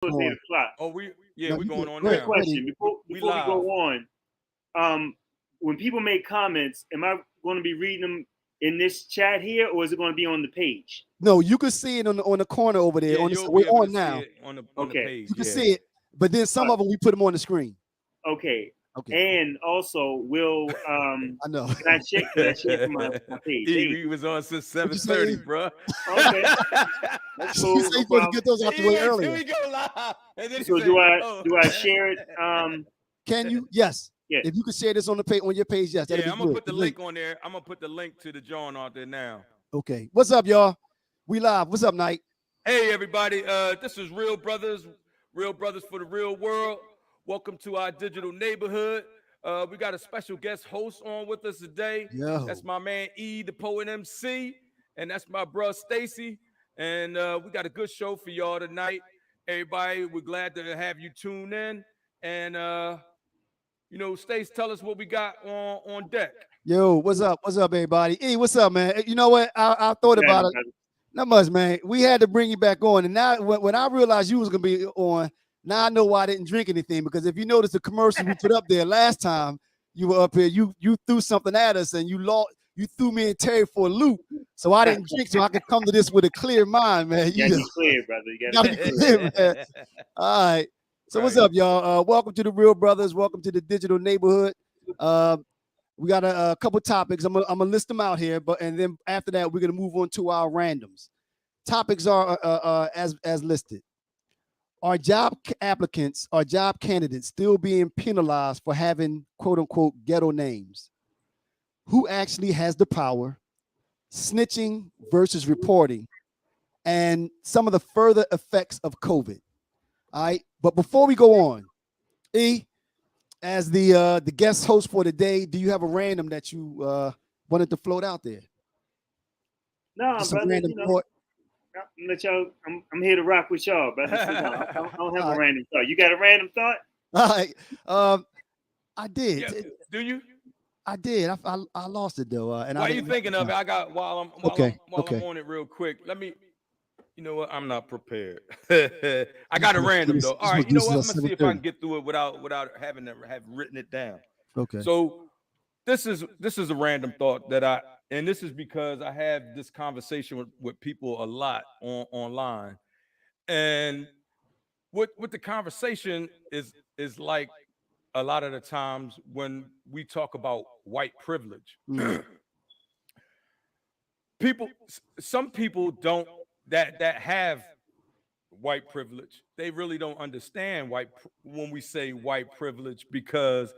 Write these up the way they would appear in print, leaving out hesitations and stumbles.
It's 8 o'clock. Oh, we No, you going good. on Go Quick ahead. now. question We before we go live. on. When people make comments, am I going to be reading them in this chat here, or is it going to be on the page? No, you can see it on the corner over there. Yeah, On the, you'll we're be able on to see now. it on the Okay. page. You can Yeah. see it, but then some of them we put them on the screen. Okay. Okay. And also, will I know. can I share from my page? We was on since What'd you say, 7:30, E? bro. Okay, that's He cool. said No he's supposed to problem. get those out the way Here earlier. we go live. And then he So say, do oh. I share it? Can you? Yes. Yeah. If you could share this on the page on your page, yes, that'd Yeah, be I'm gonna good. put the link on there. I'm gonna put the link to the John out there now. Okay. What's up, y'all? We live. What's up, Knight? Hey everybody, this is Real Brothers for the Real World. Welcome to our digital neighborhood. We got a special guest host on with us today. Yo. That's my man Ethepoetemcee, and that's my bro Stacy. And we got a good show for y'all tonight. Everybody, we're glad to have you tune in. And Stace, tell us what we got on deck. Yo, what's up? What's up, everybody? E, what's up, man? You know what? I thought about it. Not much, man. We had to bring you back on, and now when I realized you was gonna be on, now I know why I didn't drink anything. Because if you notice the commercial we put up there last time you were up here, you threw something at us, and you threw me and Terry for a loop. So I didn't drink, so I could come to this with a clear mind, man. You gotta be clear, brother. You gotta be clear, man. All right. So what's up, y'all? Welcome to the Real Brothers. Welcome to the digital neighborhood. We got a couple topics. I'm gonna list them out here, and then after that, we're gonna move on to our randoms. Topics are as listed. Are job applicants, are job candidates still being penalized for having quote unquote ghetto names? Who actually has the power? Snitching versus reporting, and some of the further effects of COVID. All right, but before we go on, E, as the guest host for today, do you have a random that you wanted to float out there? No, Just brother. random thought. I'm here to rock with y'all, brother. So no, I don't have a random thought. You got a random thought? All right. I did. Yeah. Do you? I did. I lost it though. And Why are you thinking of it? I got while I'm on it real quick. Let me. You know what? I'm not prepared. I got a random though. All right. You know what? I'm gonna see if I can get through it without having to have written it down. Okay. So this is a random thought and this is because I have this conversation with people a lot online, and what the conversation is like a lot of the times when we talk about white privilege. Some people don't that have white privilege. They really don't understand when we say white privilege, because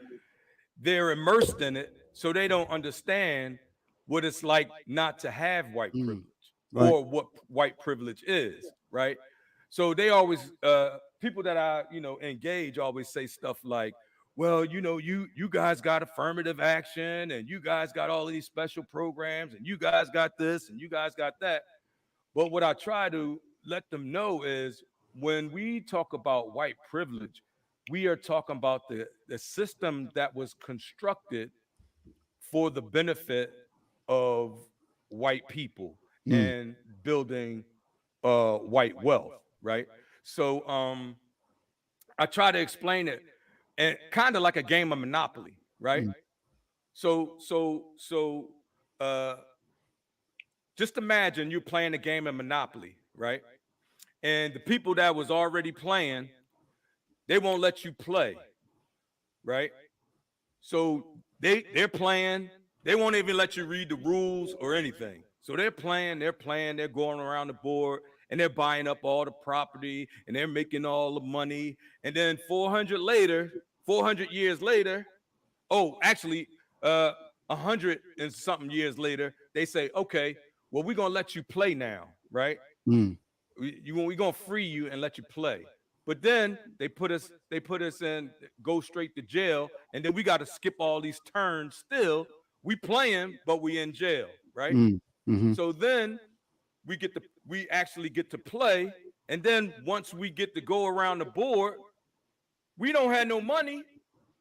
they're immersed in it, so they don't understand what it's like not to have white privilege, or what white privilege is, right? So they always people that I engage always say stuff like, well, you guys got affirmative action, and you guys got all these special programs, and you guys got this, and you guys got that. But what I try to let them know is, when we talk about white privilege, we are talking about the system that was constructed for the benefit of white people and building white wealth, right? So I try to explain it, and kind of like a game of Monopoly, right? So just imagine you're playing a game of Monopoly, right? And the people that was already playing, they won't let you play, right? So they're playing, they won't even let you read the rules or anything. So they're playing, they're going around the board, and they're buying up all the property, and they're making all the money. And then 400 years later, actually 100 and something years later, they say, okay, well, we're gonna let you play now, right? We're gonna free you and let you play. But then they put us in, go straight to jail, and then we got to skip all these turns. Still, we playing, but we in jail, right? So then we actually get to play, and then once we get to go around the board, we don't have no money,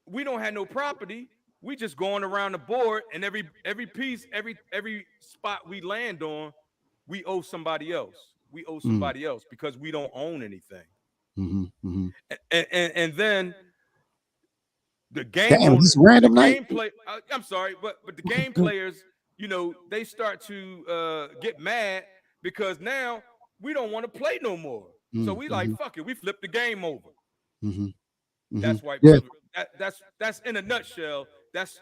we don't have no property. We just going around the board, and every piece, every spot we land on, we owe somebody else. We owe somebody else because we don't own anything. And then the game Damn, owners, this random the night. game play. I'm sorry, but the game players, they start to get mad because now we don't want to play no more. So we like, fuck it, we flip the game over. That's white privilege. That's in a nutshell. That's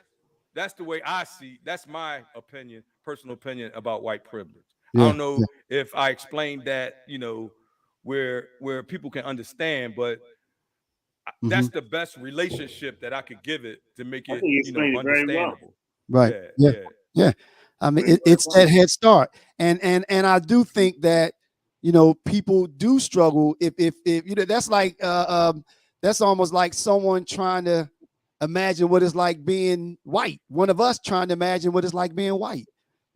the way I see. That's my opinion, personal opinion about white privilege. I don't know if I explained that, where people can understand, but that's the best relationship that I could give it to make I it, think you explained it very well. understandable. Right. Yeah. I mean, it's that head start, and I do think that people do struggle if that's like that's almost like someone trying to imagine what it's like being white. One of us trying to imagine what it's like being white.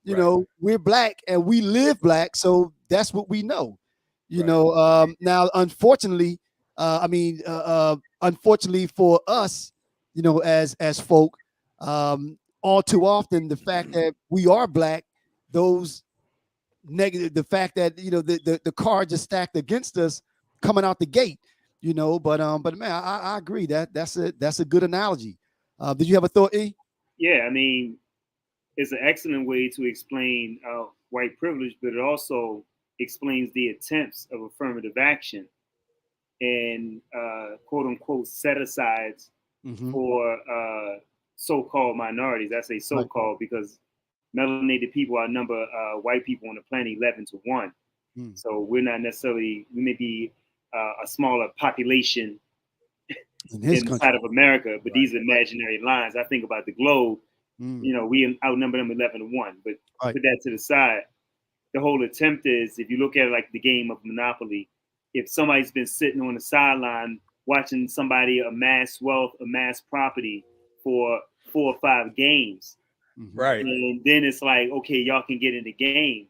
We're black and we live black, so that's what we know. Now, unfortunately, unfortunately for us, as folk, all too often the fact that we are black, those negative, the fact that the cards are stacked against us coming out the gate, but man, I agree that's a good analogy. Did you have a thought, E? Yeah, I mean, it's an excellent way to explain white privilege, but it also explains the attempts of affirmative action and quote unquote set asides for so-called minorities. I say so-called because melanated people outnumber white people on the planet 11-1. So we're not necessarily, we may be a smaller population inside of America, but these are imaginary lines. I think about the globe, we outnumber them 11-1, but put that to the side. The whole attempt is, if you look at it like the game of Monopoly, if somebody's been sitting on the sideline watching somebody amass wealth, amass property for 4 or 5 games, and then it's like, okay, y'all can get in the game.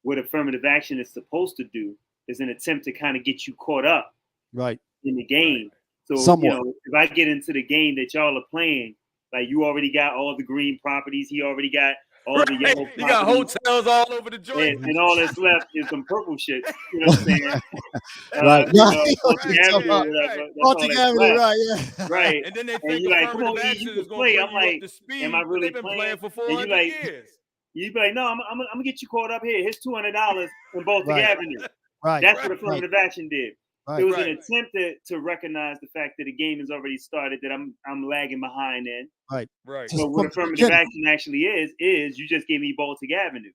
What affirmative action is supposed to do is an attempt to kind of get you caught up in the game. So, if I get into the game that y'all are playing, like you already got all the green properties, he already got all the yellow properties. You got hotels all over the joint. And all that's left is some purple shit. You know what I'm saying? Right. And then they think you're like, come on, you can play. I'm like, am I really playing? For 400 years. You be like, no, I'm gonna get you caught up here. Here's $200 in Baltic Avenue. That's what affirmative action did. It was an attempt to recognize the fact that the game has already started, that I'm lagging behind in. So what affirmative action actually is you just gave me Baltic Avenue.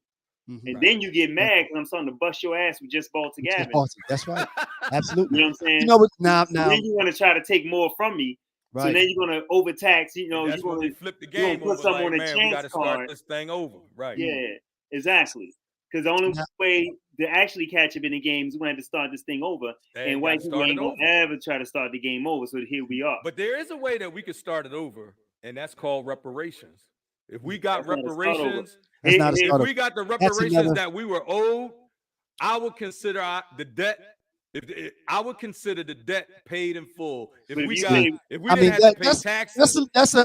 And then you get mad because I'm starting to bust your ass with just Baltic Avenue. That's right. Absolutely. You know what I'm saying? Now then you want to try to take more from me. So then you're gonna overtax. You're gonna flip the game. Put something on a chance card. Start this thing over. Right. Yeah. Exactly. Because the only way to actually catch up in the game is we have to start this thing over. And white people ain't gonna ever try to start the game over. So here we are. But there is a way that we could start it over, and that's called reparations. If we got reparations, if we got the reparations that we were owed, I would consider the debt. I would consider the debt paid in full. If we didn't have to pay taxes, that's a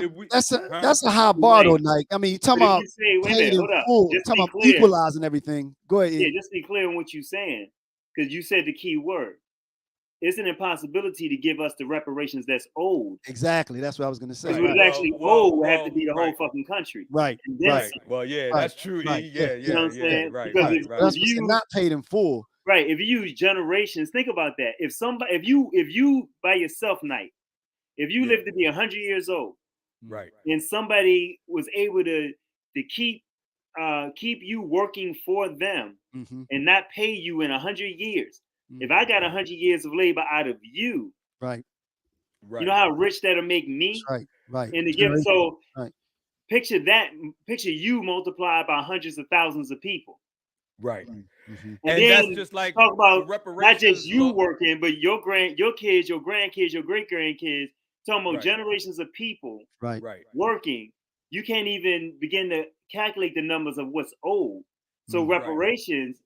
high bar though, Nike. I mean, you talking about paid in full, talking about equalizing everything. Go ahead. Yeah, just be clear on what you're saying, because you said the key word. It's an impossibility to give us the reparations that's owed. Exactly, that's what I was going to say. Because what's actually owed would have to be the whole fucking country. Right. Well, yeah, that's true. Yeah, you know what I'm saying? Right. Because if you not paid in full. Right. If you use generations, think about that. If you by yourself, Knight, if you live to be 100 years old, right, and somebody was able to keep you working for them and not pay you in 100 years. If I got 100 years of labor out of you, right, you know how rich that'll make me. Right. And again, picture you multiplied by hundreds of thousands of people. Right. And then that's just like talk about not just you working, but your kids, your grandkids, your great grandkids. Talking about generations of people working. You can't even begin to calculate the numbers of what's owed. So reparations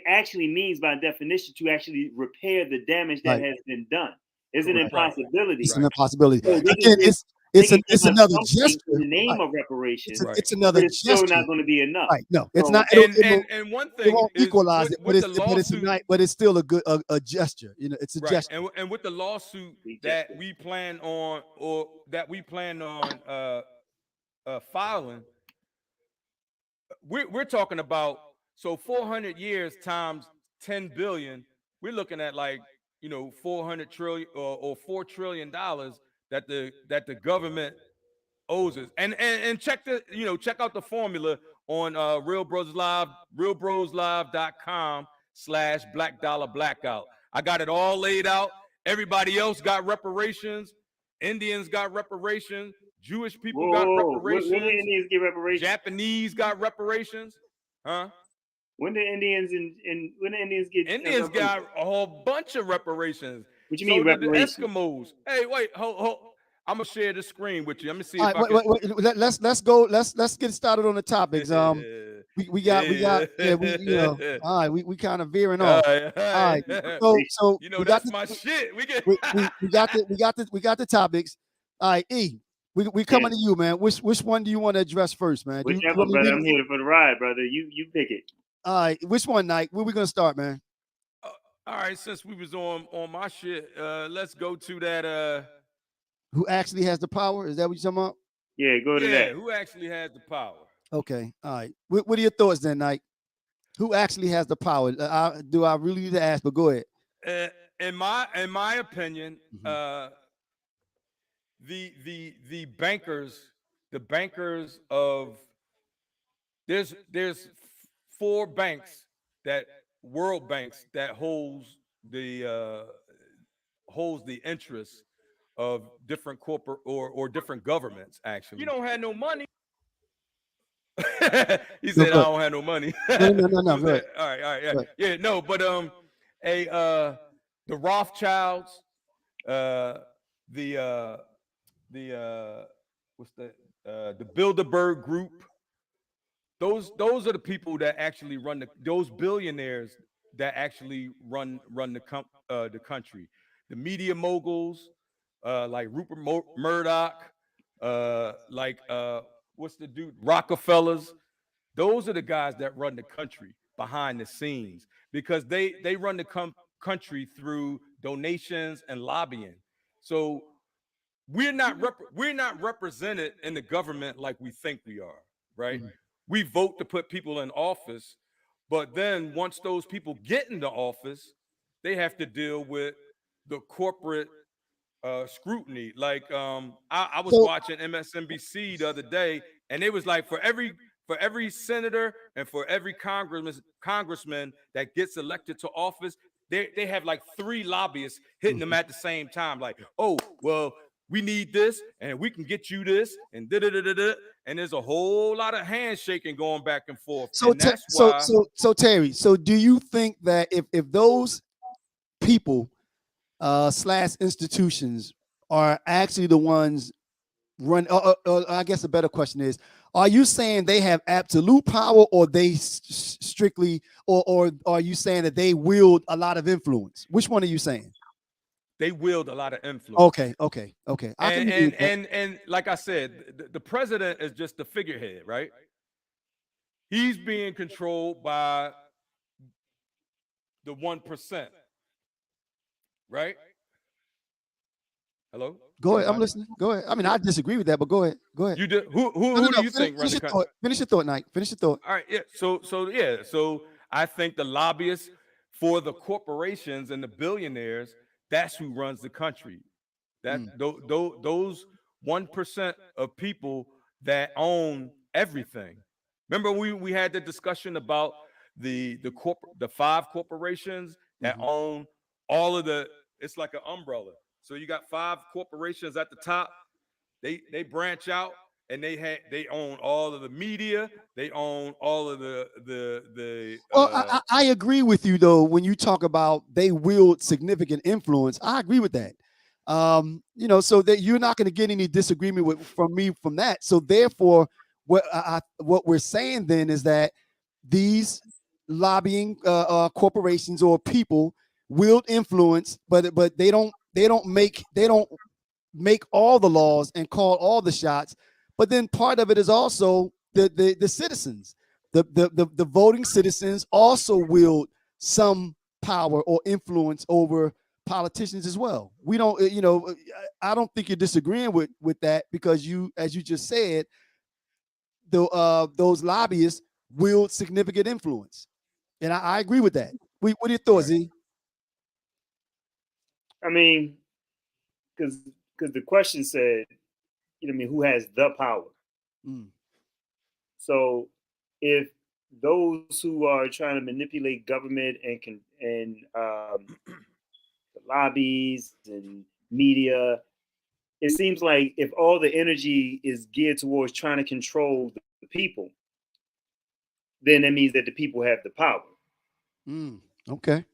actually means, by definition, to actually repair the damage that has been done. It's an impossibility. It's an impossibility. Again, it's they can give us another something gesture in the name right. of reparations, It's another but it's still gesture. not going to be enough. Right. No, it's So, not. And one It thing won't is equalize it, with the lawsuit, but it's still a good a gesture. You know, it's a right? gesture. And with the lawsuit Big that gesture. we plan on, filing, we're talking about, so 400 years times 10 billion. We're looking at, like, 400 trillion or $4 trillion that the government owes us. And check out the formula on realbroslive.com/black dollar blackout. I got it all laid out. Everybody else got reparations. Indians got reparations. Jewish people got Whoa, when the reparations. Indians get reparations? Japanese got reparations. Huh? When the Indians and when the Indians get Indians got reparations? a whole bunch of reparations. What you So mean did the reparations? Eskimos. Hey, wait, hold. I'm gonna share the screen with you. Let me see All if right, I can. let's go. Let's get started on the topics. We got yeah, all right, we kind of veering All off. right, All right, so we got that's my shit. We get we got the topics. All right, E, we coming to you, man. Which one do you want to address first, man? You Whichever, want me to brother. read I'm it? here for the ride, brother. You pick it. All right, which one, Nike? Where we gonna start, man? all right, since we was on my shit, let's go to that. Who actually has the power? Is that what you're talking about? Yeah, go to that. Who actually has the power? Okay, all right. What are your thoughts then, Nike? Who actually has the power? Do I really need to ask? But go ahead. In my opinion, the bankers of there's 4 banks, that world banks, that holds the interests of different corporate or different governments. Actually, you don't have no money. He said, No, I don't have no money. no. Right. All right, yeah, Right. yeah, no, but the Rothschilds, the what's the Bilderberg Group. Those are the people that actually run those billionaires that actually run the country. The media moguls, like Rupert Murdoch, like what's the dude, Rockefellers. Those are the guys that run the country behind the scenes, because they run the country through donations and lobbying. So we're not represented in the government like we think we are, right? Mhm. We vote to put people in office, but then once those people get into office, they have to deal with the corporate scrutiny. Like I was watching MSNBC the other day, and it was like, for every senator and for every congressman that gets elected to office, they have like 3 lobbyists hitting them at the same time. Like, oh, well, we need this, and we can get you this, and da da da da da. And there's a whole lot of handshaking going back and forth. So And that's why. so Terry, so do you think that if those people slash institutions are actually the ones run, I guess a better question is, are you saying they have absolute power, or they strictly, or are you saying that they wield a lot of influence? Which one are you saying? They wield a lot of influence. Okay. And like I said, the president is just the figurehead, right? He's being controlled by the 1%, right? Hello? Go ahead. I'm listening. Go ahead. I mean, I disagree with that, but go ahead. You do. Who do you think run the country? Finish your thought, Nike. Finish your thought. All right, yeah. So I think the lobbyists for the corporations and the billionaires, that's who runs the country. That those 1% of people that own everything. Remember, we had the discussion about the 5 corporations that own all of the. It's like an umbrella. So you got 5 corporations at the top. They branch out, and they own all of the media. They own all of the. Well, I agree with you though when you talk about they wield significant influence. I agree with that. So that you're not going to get any disagreement from me from that. So therefore, what we're saying then is that these lobbying corporations or people wield influence, but they don't make all the laws and call all the shots. But then part of it is also the citizens. The voting citizens also wield some power or influence over politicians as well. We don't, I don't think you're disagreeing with that, because you, as you just said, those lobbyists wield significant influence, and I agree with that. What are your thoughts, Z? I mean, because the question said, who has the power? Mm. So if those who are trying to manipulate government and the lobbies and media, it seems like if all the energy is geared towards trying to control the people, then that means that the people have the power. Okay.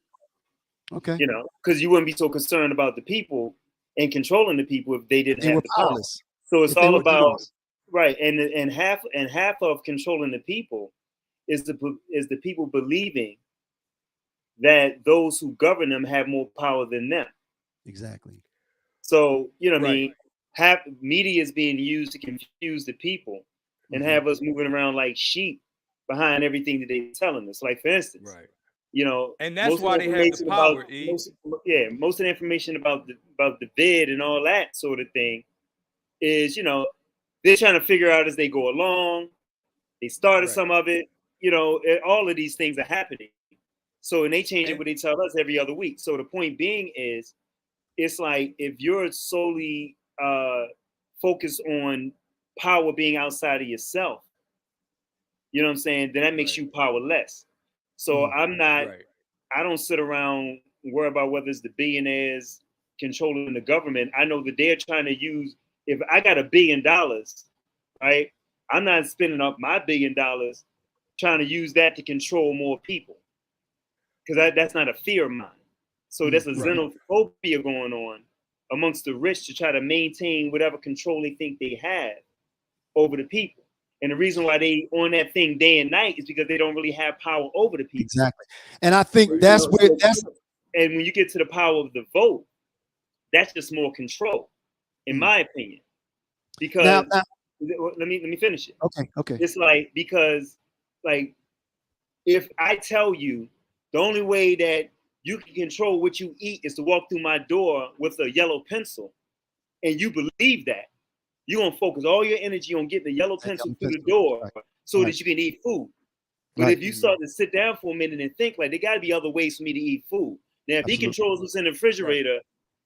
Because you wouldn't be so concerned about the people and controlling the people if they didn't have the power. So it's all about right, and half of controlling the people is the people believing that those who govern them have more power than them. Exactly. So what I mean, half media is being used to confuse the people and have us moving around like sheep behind everything that they're telling us. Like, for instance, and that's why they have the power. Most of the information about the vid and all that sort of thing is, they're trying to figure out as they go along. They started some of it, all of these things are happening. So, and they change it what they tell us every other week. So the point being is, it's like if you're solely focused on power being outside of yourself, you know what I'm saying, then that makes you powerless. So I'm not, I don't sit around and worry about whether it's the billionaires controlling the government. I know that they're trying to use, if I got $1 billion, right, I'm not spending up my $1 billion trying to use that to control more people, because that's not a fear of mine. So there's a xenophobia going on amongst the rich to try to maintain whatever control they think they have over the people. And the reason why they on that thing day and night is because they don't really have power over the people. Exactly. And I think that's where and when you get to the power of the vote, that's just more control, in my opinion. Because let me finish it. Okay. It's like, because like, if I tell you the only way that you can control what you eat is to walk through my door with a yellow pencil, and you believe that, you're going to focus all your energy on getting the yellow pencil through the door so that you can eat food. But if you start to sit down for a minute and think, like, there got to be other ways for me to eat food. Now, if he controls what's in the refrigerator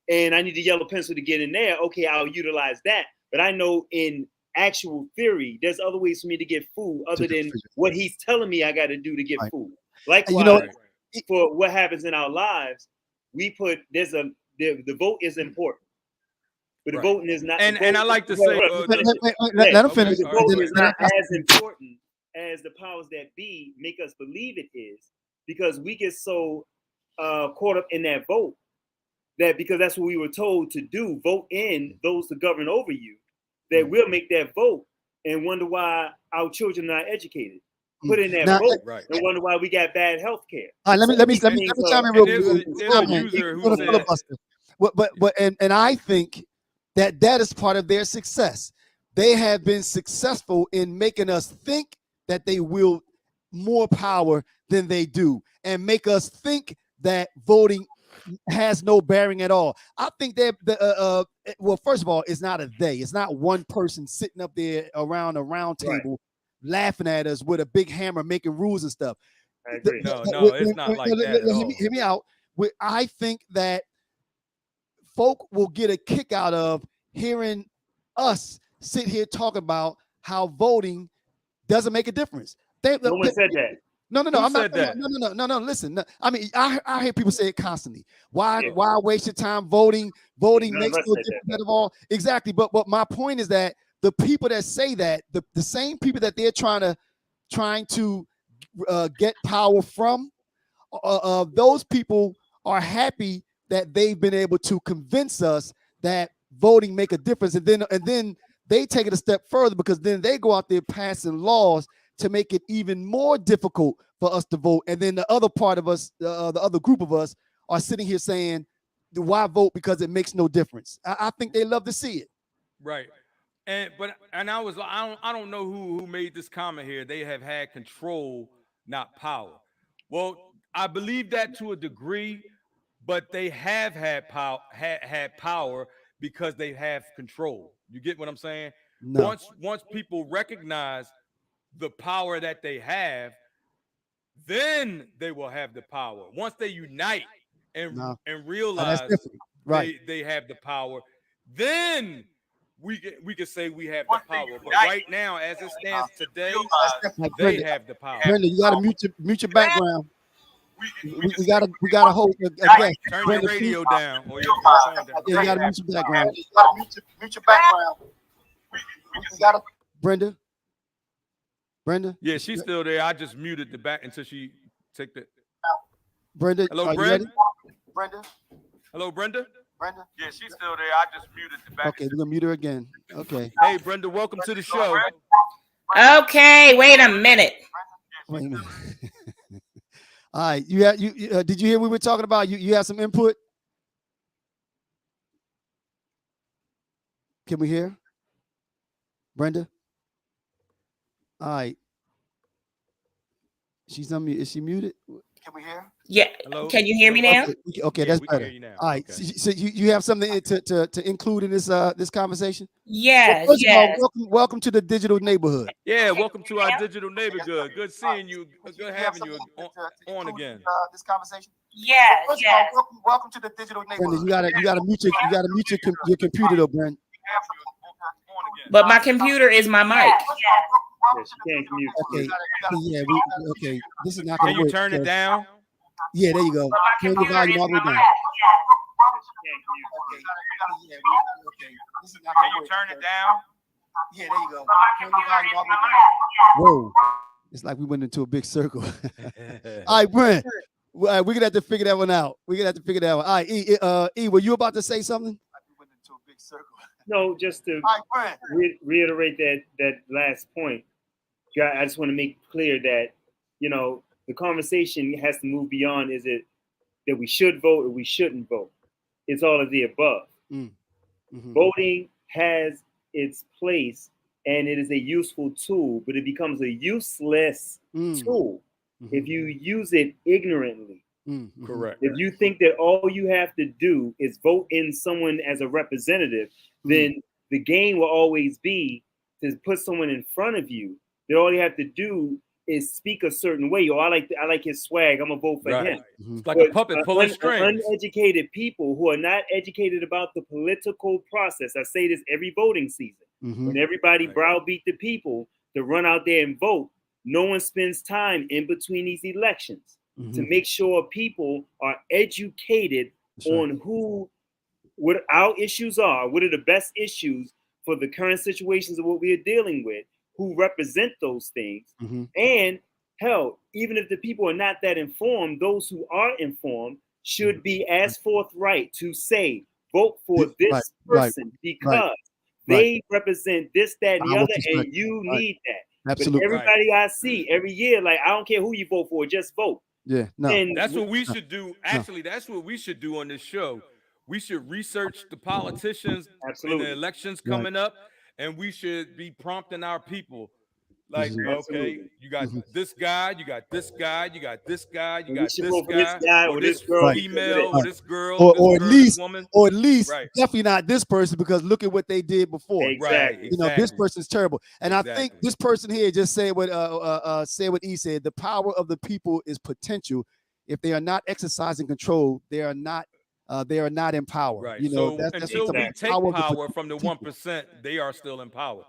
and I need the yellow pencil to get in there, okay, I'll utilize that. But I know in actual theory, there's other ways for me to get food other than what he's telling me I got to do to get food. Likewise, for what happens in our lives, we put, the vote is important. But the voting is not. And I like to say, let him finish. The vote is not as important as the powers that be make us believe it is, because we get so caught up in that vote that, because that's what we were told to do, vote in those to govern over you, that we'll make that vote and wonder why our children are not educated. Put in that vote and wonder why we got bad health care. All right, let me chime in real quick. There's a user who said, but I think that is part of their success. They have been successful in making us think that they wield more power than they do, and make us think that voting has no bearing at all. I think that well, first of all, it's not a they. It's not one person sitting up there around a round table laughing at us with a big hammer making rules and stuff. I agree. No, it's not like that at all. Hear me out. I think that folk will get a kick out of hearing us sit here talking about how voting doesn't make a difference. No one said that. No. I'm not. No. Listen. I mean, I hear people say it constantly. Why waste your time voting? Voting makes no difference at all. Exactly. But my point is that the people that say that, the same people that they're trying to get power from, those people are happy that they've been able to convince us that voting make a difference, and then they take it a step further, because then they go out there passing laws to make it even more difficult for us to vote. And then the other part of us, the other group of us, are sitting here saying why vote because it makes no difference. I think they love to see it. Right. I don't know who made this comment here. They have had control, not power. Well, I believe that to a degree, but they have had power because they have control. You get what I'm saying? No. Once people recognize the power that they have, then they will have the power. Once they unite and realize right. they have the power, then we can say we have the power. But right now, as it stands today, they have the power. Brenda, you gotta mute your background. We gotta hold a guest. Turn your radio down or your phone down. Yeah, you gotta mute your background. Mute your background. We gotta. Brenda. Yeah, she's still there. I just muted the back until she take the. Brenda. Hello, Brenda. Brenda. Hello, Brenda. Brenda. Yeah, she's still there. I just muted the back. Okay, we're gonna mute her again. Okay. Hey, Brenda, welcome to the show. Okay, wait a minute. Wait a minute. All right, did you hear we were talking about? You have some input? Can we hear? Brenda? All right. She's unmuted. Is she muted? Can we hear? Yeah. Hello? Can you hear me now? Okay, Yeah, that's we can better. hear you now. All right. Okay. So you have something to include in this conversation? Yes, Well, first of all, yes. welcome to the digital neighborhood. Yeah, welcome to our digital neighborhood. Good seeing you. Good having you on again. This conversation. Yes, First of yes. all, welcome to the digital Brenda, neighborhood. you gotta mute your computer though, Brenda. But my computer is my mic. Yeah, she can't commute. Okay. Yeah, okay. This is not Can gonna you work. turn it down? Yeah, there you go. Turn the volume all the way down. Can you turn it down? Yeah, there you go. Turn the volume all the way down. Whoa. It's like we went into a big circle. All right, Brent. We're gonna have to figure that one out. We're gonna have to figure that one. All right, E, were you about to say something? We went into a big circle. No, just to All right, Brent. reiterate that last point. I just want to make clear that, the conversation has to move beyond, is it that we should vote or we shouldn't vote? It's all of the above. Mm-hmm. Voting has its place and it is a useful tool, but it becomes a useless tool if you use it ignorantly. Mm-hmm. Correct. If you think that all you have to do is vote in someone as a representative, then the game will always be to put someone in front of you that all you have to do is speak a certain way. I like his swag. I'm gonna vote for him. It's like a puppet pulling strings. Uneducated people who are not educated about the political process. I say this every voting season. When everybody browbeat the people to run out there and vote, no one spends time in between these elections to make sure people are educated on what our issues are, what are the best issues for the current situations of what we are dealing with, who represent those things. And hell, even if the people are not that informed, those who are informed should be as forthright to say, vote for this person because they represent this, that, and the other, and you need that. Absolutely. But everybody I see every year, like, I don't care who you vote for, just vote. Yeah, no. And that's what we should do. Actually, that's what we should do on this show. We should research the politicians in the elections coming up, and we should be prompting our people. Like, okay, you got this guy, you got this guy, you got this guy, you got this guy, or this girl, female, or this girl, or at least, woman. or at least, definitely not this person, because look at what they did before. Exactly. You know, this person's terrible, and I think this person here just said what E said. The power of the people is potential. If they are not exercising control, they are not in power. Right. You know, so until we take power from the 1%, they are still in power.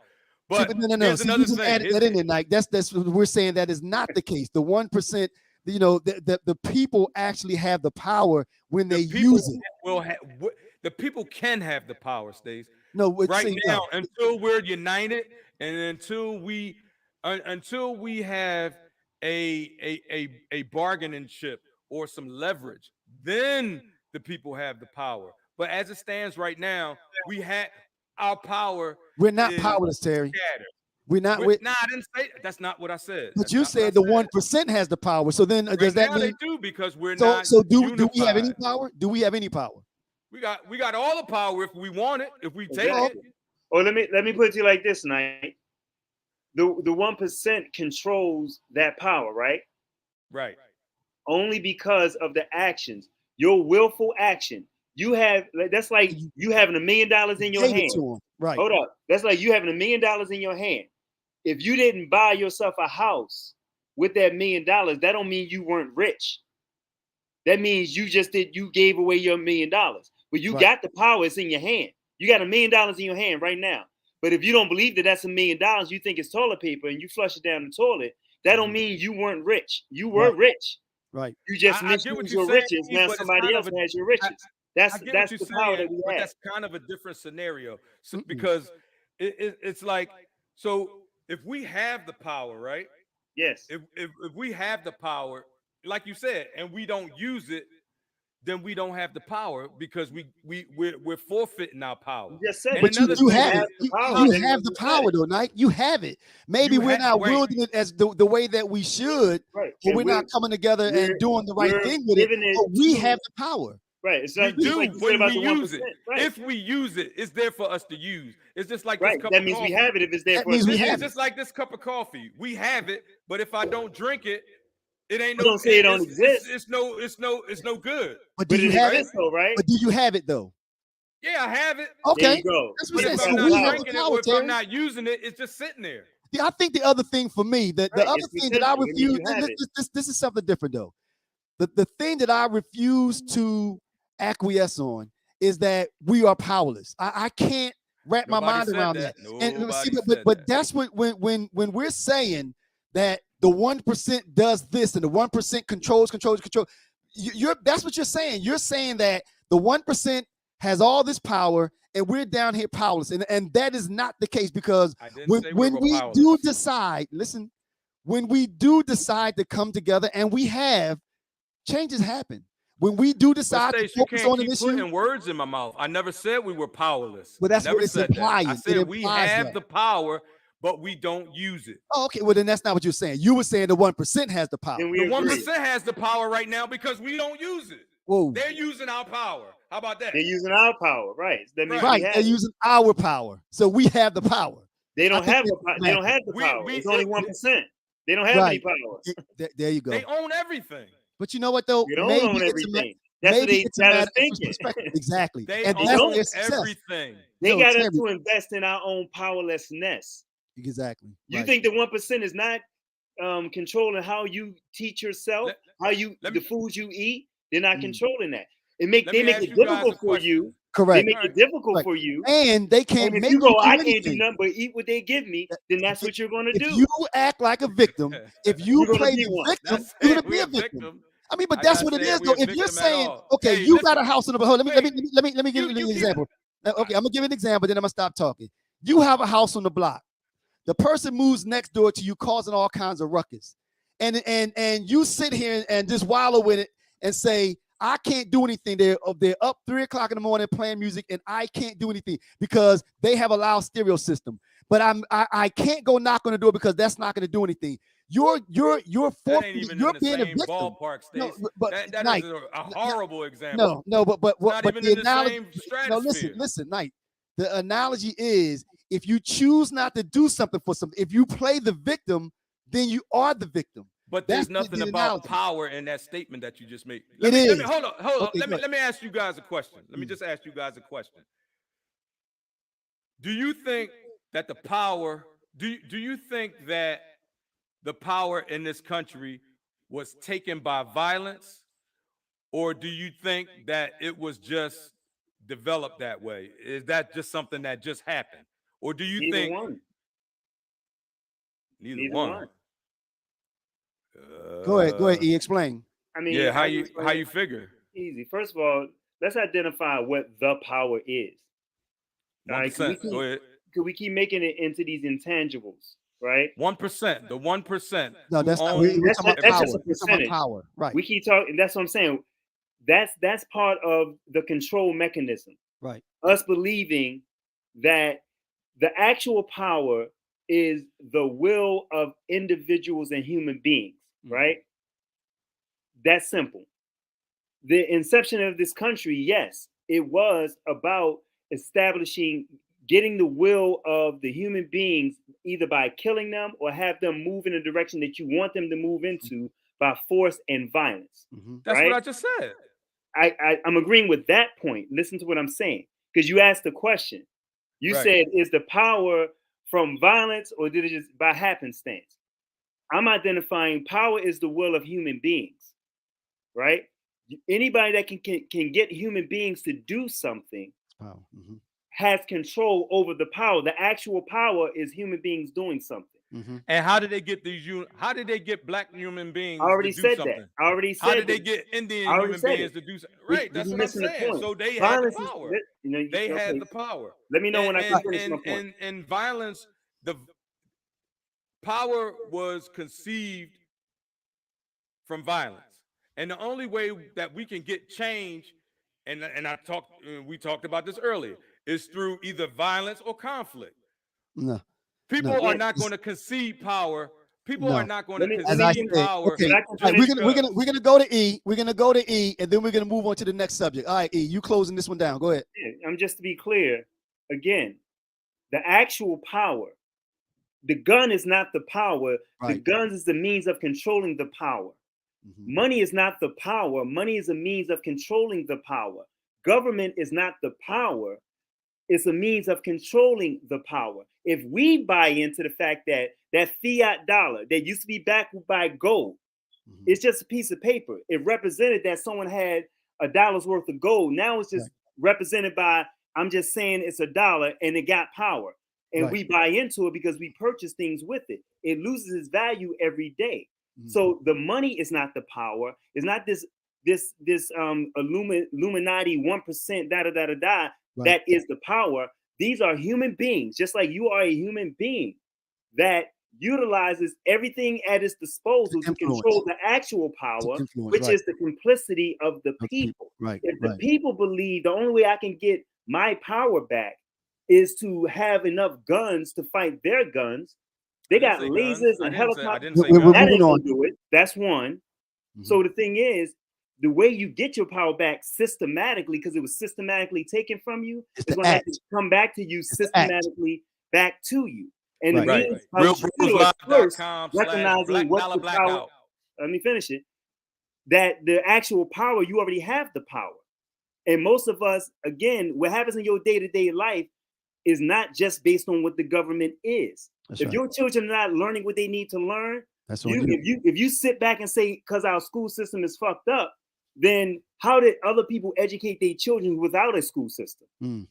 But no. Here's See, another you just thing. added that in there, like that's we're saying that is not the case. The 1%, you know, the people actually have the power when they use it. The people can have the power, Stace. No, right now, until we're united and until we have a bargaining chip or some leverage, then the people have the power. But as it stands right now, we have our power. We're not powerless, Terry. Scattered. We're not. Nah, I didn't say that's not what I said. But you said the 1% has the power. So then, does that mean they do because we're not? So do we have any power? Do we have any power? We got all the power if we want it, if we take Exactly. it. Or let me put it to you like this, Knight. The 1% controls that power, right? Right. Only because of the actions, your willful action. You have that's like you having $1 million in your hand. Right. Hold up. That's like you having $1 million in your hand. If you didn't buy yourself a house with that $1 million, that don't mean you weren't rich. That means you gave away your $1 million. But you got the power, it's in your hand. You got $1 million in your hand right now. But if you don't believe that that's $1 million, you think it's toilet paper and you flush it down the toilet, that don't mean you weren't rich. You were rich. Right. You just misused your riches. Now somebody else has your riches. That's the power that we have. That's kind of a different scenario. So, because it's like, so if we have the power, right? Yes. If we have the power, like you said, and we don't use it, then we don't have the power because we're forfeiting our power. You just said, but you do have it. You have the power, though, Nike. You have it. Maybe we're not wielding it as the way that we should, or we're not coming together and doing the right thing with it. But we have the power. Right. It's we do like when we use it. Right. If we use it, it's there for us to use. It's just like this cup that of means coffee. we have it if it's there for us. It's just like this cup of coffee. We have it, but if I don't drink it, it ain't no. Don't say it don't exist. It's no good. But do you have it though, right? But do you have it though? Yeah, I have it. Okay. There you go. That's what But if I'm I'm saying. not drinking it, or if I'm not using it, it's just sitting there. Yeah, I think the other thing for me, the other thing that I refuse, this is something different though. The thing that I refuse to acquiesce on is that we are powerless. I can't wrap my mind around that. And see, but that's what when we're saying that the 1% does this and the 1% controls. That's what you're saying. You're saying that the 1% has all this power and we're down here powerless. And that is not the case, because when we do decide, listen, when we do decide to come together, and we have, changes happen. When we do decide to focus on an issue, putting words in my mouth. I never said we were powerless. But that's what it's implying. I said we have the power, but we don't use it. Oh, okay. Well, then that's not what you're saying. You were saying the 1% has the power. The 1% has the power right now because we don't use it. Whoa. They're using our power. How about that? They're using our power, right? That means they're using our power. So we have the power. They don't have the power. They don't have the power. It's only 1%. They don't have any power. There you go. They own everything. But you know what though? They don't own everything. That's what they got us thinking. Exactly. They and own everything. They got us to invest in our own powerlessness. Exactly. You think the 1% is not controlling how you teach yourself, the foods you eat? They're not controlling that. They make it difficult for you. Correct. They make it difficult for you, and they can't make you go. I anything. Can't do nothing but eat what they give me. Then that's what you're going to do. If you act like a victim, if you play the victim, you're going to be a victim. I mean, but that's what it is, though. If you're saying, okay, you got a house in the hold, let me give you an example. Okay, I'm gonna give an example, then I'm gonna stop talking. You have a house on the block. The person moves next door to you, causing all kinds of ruckus, and you sit here and just wallow with it and say, I can't do anything. They're up 3 o'clock in the morning playing music, and I can't do anything because they have a loud stereo system. But I can't go knock on the door because that's not going to do anything. You're being a victim. Ballpark, no, but that is a horrible example. No, but even the in analogy. The same stratosphere. No, listen, Knight. The analogy is if you choose not to do something for something, if you play the victim, then you are the victim. But there's nothing about power in that statement that you just made. Hold on. Okay, let me ask you guys a question. Let me just ask you guys a question. Do you think that the power? Do you think that the power in this country was taken by violence, or do you think that it was just developed that way? Is that just something that just happened, or do you think neither one? Go ahead, E. Explain. I mean, yeah, how you figure? Easy. First of all, let's identify what the power is. 1%. Go ahead. Could we keep making it into these intangibles, right? 1%. The 1%. No, that's not. That's just a percentage. Power, right? We keep talking. That's what I'm saying. That's part of the control mechanism. Right. Us believing that the actual power is the will of individuals and human beings, right? That's simple. The inception of this country, yes, it was about establishing, getting the will of the human beings, either by killing them or have them move in a direction that you want them to move into by force and violence. That's right? what I just said. I'm agreeing with that point. Listen to what I'm saying, because you asked the question. You Right. said, is the power from violence or did it just by happenstance? I'm identifying power is the will of human beings, right? Anybody that can get human beings to do something has control over the power. The actual power is human beings doing something. And how did they get these? How did they get black human beings I already to do said something? that. I already said How did they that. get Indian I already human said beings it. to do something? Right, that's You're what I'm missing the saying. point. So they had the Violence is, power. They okay. had the power. Let me know when I can finish my point. And violence, the power was conceived from violence. And the only way that we can get change, and we talked about this earlier, is through either violence or conflict. No. People are not going to concede power. People are not going to concede power. Okay. We're gonna go to E. We're gonna go to E, and then we're gonna move on to the next subject. All right, E, you closing this one down. Go ahead. I'm just to be clear, again, the actual power, the gun is not the power. Right. The guns is the means of controlling the power. Money is not the power. Money is a means of controlling the power. Government is not the power. It's a means of controlling the power. If we buy into the fact that that fiat dollar that used to be backed by gold, it's just a piece of paper. It represented that someone had $1 worth of gold. Now it's just represented by, I'm just saying it's $1 and it got power. And we buy into it because we purchase things with it. It loses its value every day. So the money is not the power. It's not this Illuminati 1% that is the power. These are human beings, just like you are a human being that utilizes everything at its disposal to control the actual power, which is the complicity of the people. If the people believe the only way I can get my power back is to have enough guns to fight their guns, they got lasers and helicopters. That ain't gonna do it. That's one. So the thing is, the way you get your power back systematically, because it was systematically taken from you, is going to have to come back to you systematically back to you. And it means first recognizing what the power. Let me finish it. That the actual power, you already have the power. And most of us, again, what happens in your day-to-day life is not just based on what the government is. If your children are not learning what they need to learn, if you sit back and say, because our school system is fucked up, then how did other people educate their children without a school system? You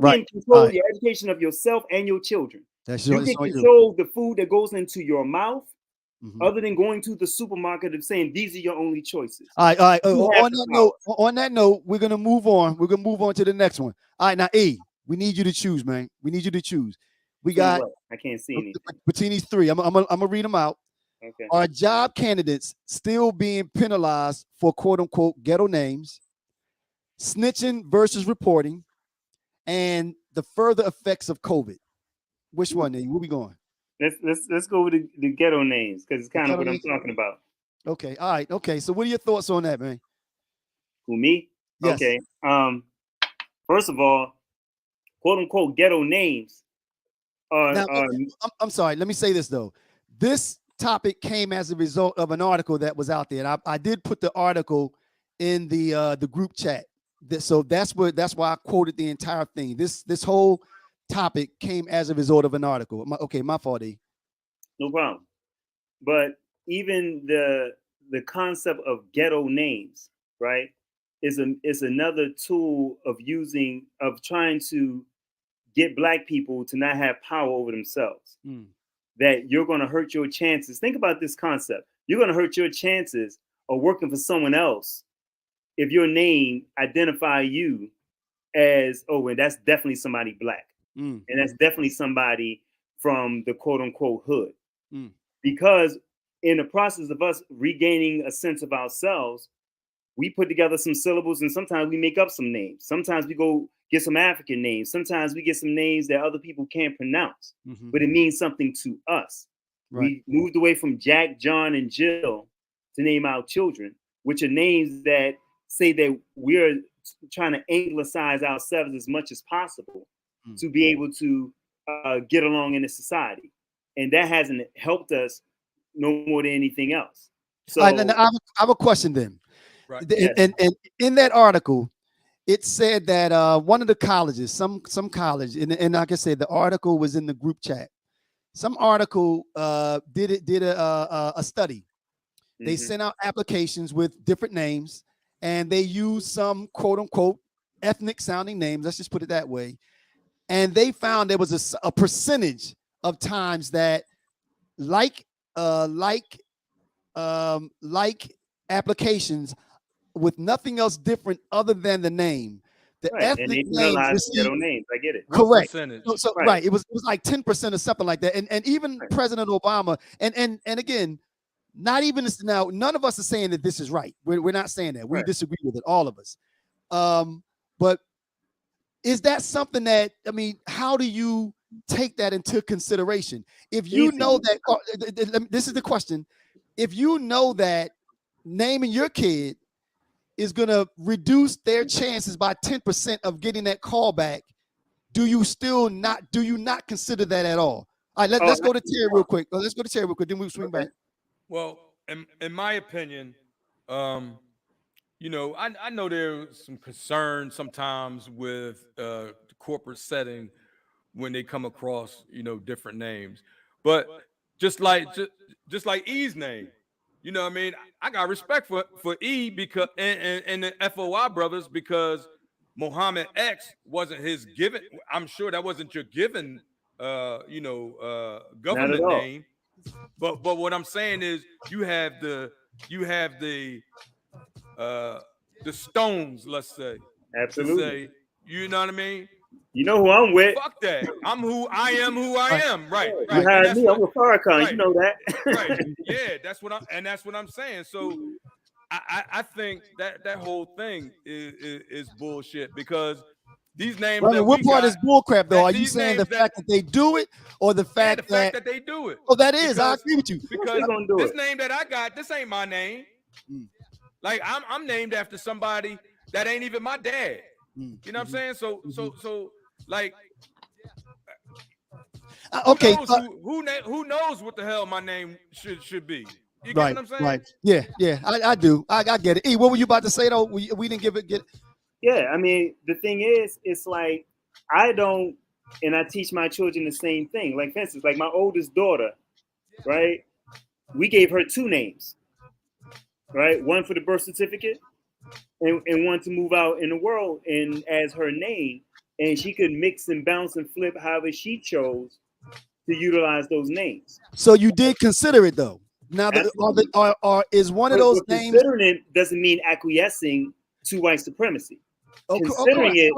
can control the education of yourself and your children. You can control the food that goes into your mouth, other than going to the supermarket and saying these are your only choices. All right. On that note, we're gonna move on. We're gonna move on to the next one. All right, now E, we need you to choose, man. We need you to choose. We got. I can't see anything. Between these three, I'm gonna read them out. Okay. Are job candidates still being penalized for quote unquote ghetto names, snitching versus reporting, and the further effects of COVID? Which one? Where we going? Let's go with the ghetto names, because it's kind of what I'm talking about. Okay. All right. Okay. So what are your thoughts on that, man? Who, me? Yes. Okay. First of all, quote unquote ghetto names. I'm sorry. Let me say this though. This topic came as a result of an article that was out there, and I did put the article in the group chat. So that's why I quoted the entire thing. This whole topic came as a result of an article. My fault. No problem. But even the concept of ghetto names, right, is another tool of trying to get Black people to not have power over themselves. That you're going to hurt your chances. Think about this concept. You're going to hurt your chances of working for someone else if your name identify you as, and that's definitely somebody Black. And that's definitely somebody from the quote unquote hood. Because in the process of us regaining a sense of ourselves, we put together some syllables, and sometimes we make up some names. Sometimes we go get some African names. Sometimes we get some names that other people can't pronounce, but it means something to us. We moved away from Jack, John, and Jill to name our children, which are names that say that we're trying to anglicize ourselves as much as possible to be able to get along in the society, and that hasn't helped us no more than anything else. So I have a question then. Right. And in that article, it said that one of the colleges, some college, and like I said, the article was in the group chat. Some article did a study. They sent out applications with different names, and they used some quote unquote ethnic sounding names. Let's just put it that way. And they found there was a percentage of times that like applications with nothing else different other than the name. The ethnic names, ghetto names. I get it. Correct. So right. It was like 10% or something like that. And even President Obama, and again, not even this now, none of us are saying that this is right. We're not saying that. We disagree with it, all of us. But is that something that, I mean, how do you take that into consideration? If you know that, this is the question. If you know that naming your kid is going to reduce their chances by 10% of getting that call back, do you not consider that at all? All right, let's go to Terry real quick. Let's go to Terry real quick, then we'll swing back. Well, in my opinion, you know, I know there's some concern sometimes with the corporate setting when they come across, you know, different names. But just like E's name, you know what I mean? I got respect for E because and the FOI brothers, because Muhammad X wasn't his given. I'm sure that wasn't your given government name. But what I'm saying is you have the stones, let's say. Absolutely. To say, you know what I mean? You know who I'm with. Fuck that. I'm who I am. Who I am. Right. You hired me. I'm with Farrakhan. Right. You know that. Right. Yeah. That's what I'm saying. So I think that whole thing is bullshit, because these names. Well, what part is bullcrap though? Are you saying the fact that they do it, or the fact that they do it? Oh, that is. I agree with you. Because this name that I got, this ain't my name. Like I'm named after somebody that ain't even my dad. You know what I'm saying? So like, okay. Who knows what the hell my name should be? You get what I'm saying? Right. Yeah. I do. I get it. E, what were you about to say though? We didn't get it. Yeah, I mean, the thing is, it's like I don't, and I teach my children the same thing. Like, for instance, like my oldest daughter, right? We gave her two names, right? One for the birth certificate, and one to move out in the world and as her name, and she could mix and bounce and flip however she chose to utilize those names. So you did consider it though. Now, is one of those names? Considering it doesn't mean acquiescing to white supremacy. Considering it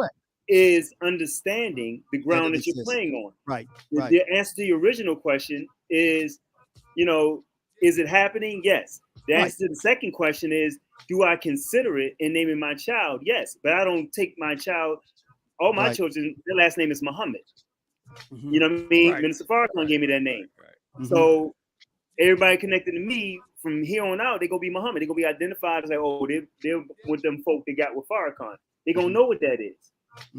is understanding the ground that you're playing on. Right. The answer to your original question is, is it happening? Yes. The answer to the second question is, do I consider it in naming my child? Yes. But I don't take my child, all my children, their last name is Muhammad. You know what I mean? Minister Farrakhan gave me that name. So everybody connected to me from here on out, they're going to be Muhammad. They're going to be identified as like, oh, they're with them folk that got with Farrakhan. They're going to know what that is.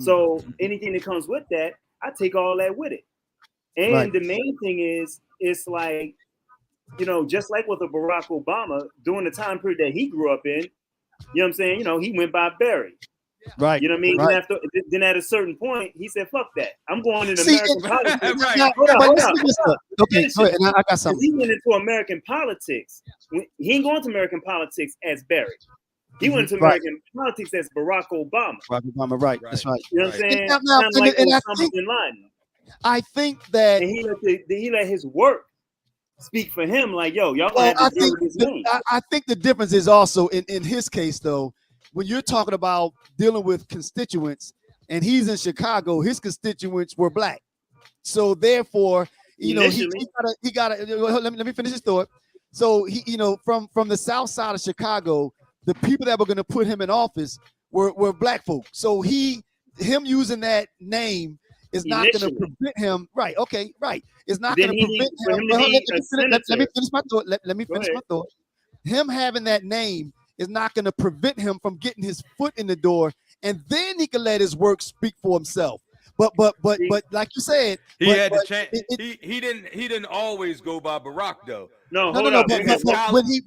So anything that comes with that, I take all that with it. And the main thing is, it's like, just like with a Barack Obama, during the time period that he grew up in, you know what I'm saying? He went by Barry. Right. You know what I mean? Right. Then at a certain point, he said, fuck that. I'm going into American politics. Hold on. Okay, go ahead. I got something. He went into American politics. He ain't going to American politics as Barry. He went into American politics as Barack Obama. Barack Obama, right. That's right. You know what I'm saying? I think that... And he let his work speak for him, like, yo, y'all gonna have to deal with this name. I think the difference is also, in his case, though, when you're talking about dealing with constituents, and he's in Chicago, his constituents were black. So therefore, he got to let me finish this thought. So he, from the south side of Chicago, the people that were going to put him in office were black folk. So him using that name is not going to prevent him. Right. Okay. Right. It's not going to prevent him. Let me finish my thought. Let me finish my thought. Him having that name is not going to prevent him from getting his foot in the door and then he can let his work speak for himself. But like you said, He but, had but to change. He didn't always go by Barack though. No, no, hold no, up.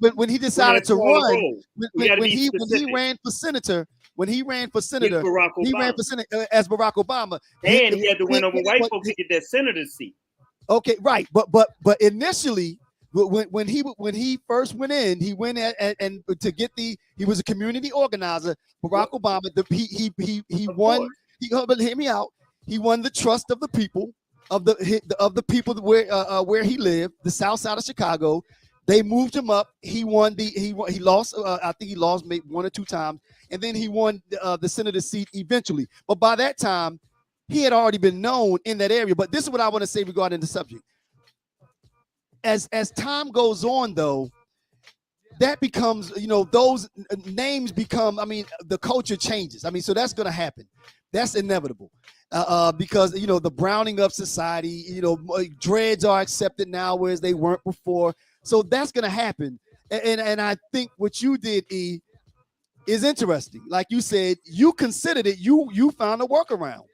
but when he decided to run, when he specific. ran for senator, when he ran for With senator, Barack he ran Obama. for senator as Barack Obama, And he had to win over white folks to get that senator seat. Okay, right, but initially, when he first went in, he went and to get he was a community organizer. Barack Obama, he won. But hear me out. He won the trust of the people of the people where he lived, the South Side of Chicago. They moved him up. He won he lost. I think he lost maybe 1 or 2 times, and then he won the senator seat eventually. But by that time, he had already been known in that area. But this is what I want to say regarding the subject. As time goes on, though, that becomes, those names become, the culture changes. So that's going to happen. That's inevitable. Because, the browning of society, dreads are accepted now, whereas they weren't before. So that's going to happen. And I think what you did, E, is interesting. Like you said, you considered it, you found a workaround.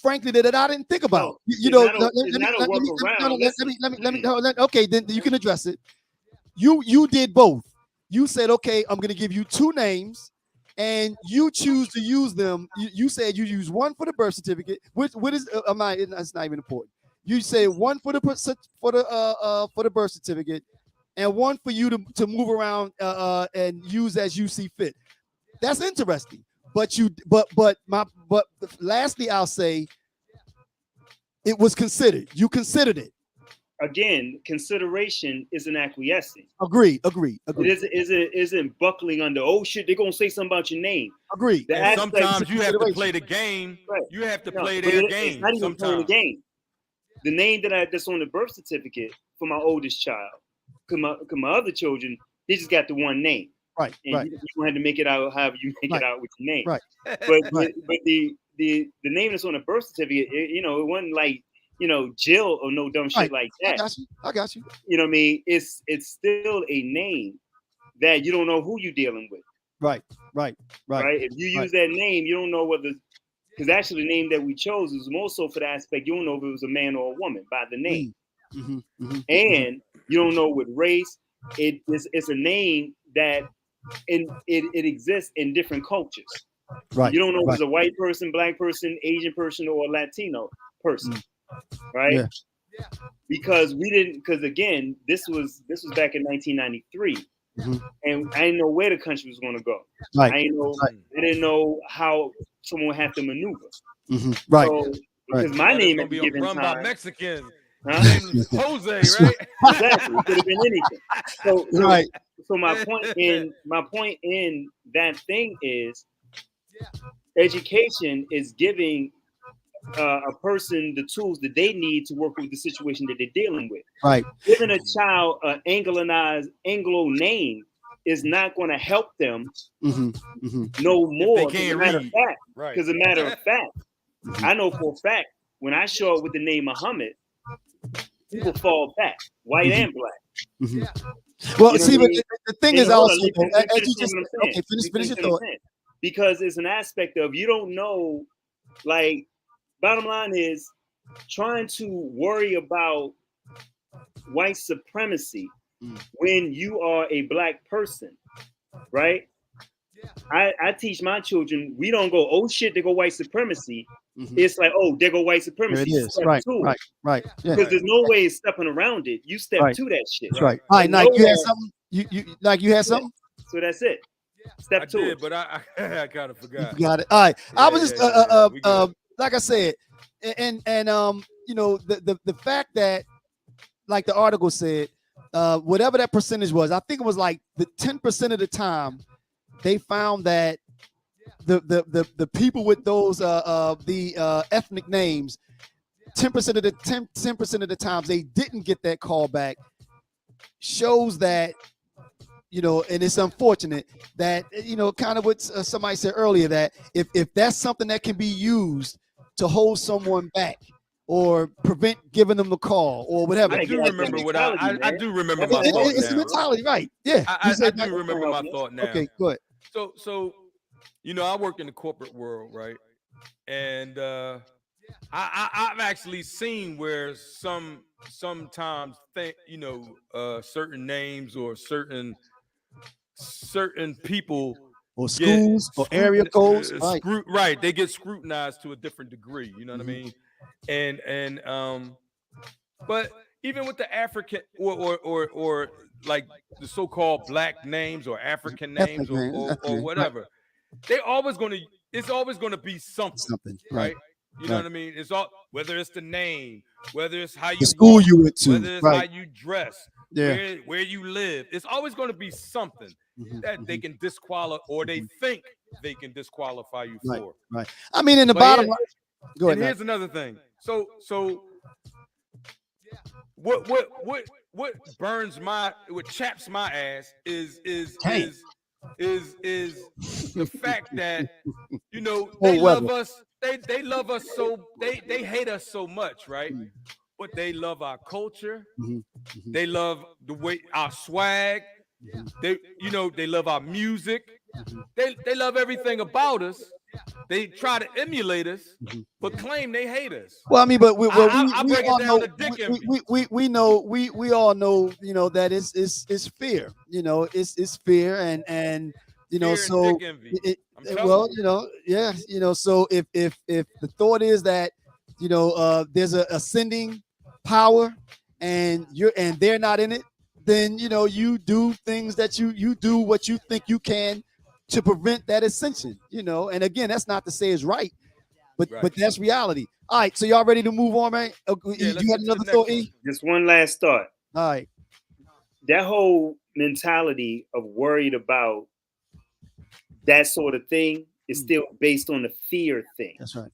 Frankly, that I didn't think about. Okay, then you can address it. You did both. You said, okay, I'm going to give you 2 names, and you choose to use them. You said you use one for the birth certificate. What is? That's not even important. You say one for the birth certificate, and one for you to move around and use as you see fit. That's interesting. But lastly, I'll say it was considered. You considered it. Again, consideration is an acquiescing. Agreed. It isn't buckling under, oh shit, they're gonna say something about your name. Agreed. And sometimes you have to play the game. Right. You have to play their game. It's not even playing the game. The name that's on the birth certificate for my oldest child, because my other children, they just got the one name. Right. And right. you don't have to make it out however you make it out with your name. Right. But the name that's on the birth certificate, it wasn't like, Jill or no dumb shit like that. I got you. You know what I mean? It's still a name that you don't know who you're dealing with. Right. If you use that name, you don't know whether, because actually the name that we chose is more so for the aspect you don't know if it was a man or a woman by the name. And you don't know what race. It's a name that it exists in different cultures. Right. You don't know if it's a white person, black person, Asian person, or a Latino person. Right. Yeah. Because again, this was back in 1993. And I didn't know where the country was going to go. Right. I didn't know how someone would have to maneuver. Right. So, because my name is going to be run by Mexicans. Huh? His name is Jose, right? Exactly. It could have been anything. So my point in that thing is, education is giving a person the tools that they need to work with the situation that they're dealing with. Right. Giving a child an Anglo name is not going to help them no more. As a matter of fact, because a matter of fact, I know for a fact when I show up with the name Muhammad, people fall back, white and black. Well, see, but the thing is also, as you just finish your thought. Because it's an aspect of you don't know, like, bottom line is trying to worry about white supremacy when you are a black person, right? I teach my children, we don't go, oh shit, they go white supremacy. It's like, oh, they go white supremacy. There it is. Right. Yeah. Because there's no way of stepping around it. You step to that shit. That's right. All right, Nike, you had something? You had something? So that's it. Step to it. But I kind of forgot. You got it. All right. I was just like I said, and the fact that, like the article said, whatever that percentage was, I think it was like the 10% of the time they found that the people with those ethnic names, 10% of the times they didn't get that call back, shows that, and it's unfortunate that, kind of what somebody said earlier, that if that's something that can be used to hold someone back or prevent giving them the call or whatever. I do remember I do remember my thought. It's a mentality, right? Yeah. I do remember my thought now. Okay, good. So you know, I work in the corporate world, right? And I've actually seen where sometimes think, you know, certain names or certain people Or get schools or area codes, right? right. They get scrutinized to a different degree. You know what I Mhm. mean? And but even with the African or like the so-called black names or African names Ethnic man, ethnic or man, right? whatever, they always gonna it's always gonna be something, Something, right? right? You know Right. what I mean? It's all whether it's the name, whether it's how The you school walk, you went to, whether it's how right? you dress, Yeah. where you live. It's always gonna be something Mhm, that they mhm, can disqualify or they mhm. think they can disqualify you Right, for. right. I mean, in the But bottom line, go and ahead. here's another thing. So what burns what chaps my ass Damn. is the fact that, you know, they Cold weather. love us. They love us so they hate us so much, right? But they love our culture. Mhm, mhm, They love the way our swag. mhm, They love our music. mhm, They love everything about us. They try to emulate us, mhm. but claim they hate us. Well, I mean, but I we break it all down know to dick envy. we know we all know, you know, that it's fear, you know, it's fear, and you know, Fear and dick so envy. I'm telling well, you. you know, yeah, you know, so if the thought is that, you know, there's a ascending power and they're not in it, then, you know, you do things that you do what you think you can to prevent that ascension, you know. And again, that's not to say it's right, but Right. that's reality. All right, so y'all ready to move on, man? Yeah, let's You had get to the another thought, next one. E? Just one last thought. All right. That whole mentality of worried about that sort of thing is still based on the fear thing. That's right.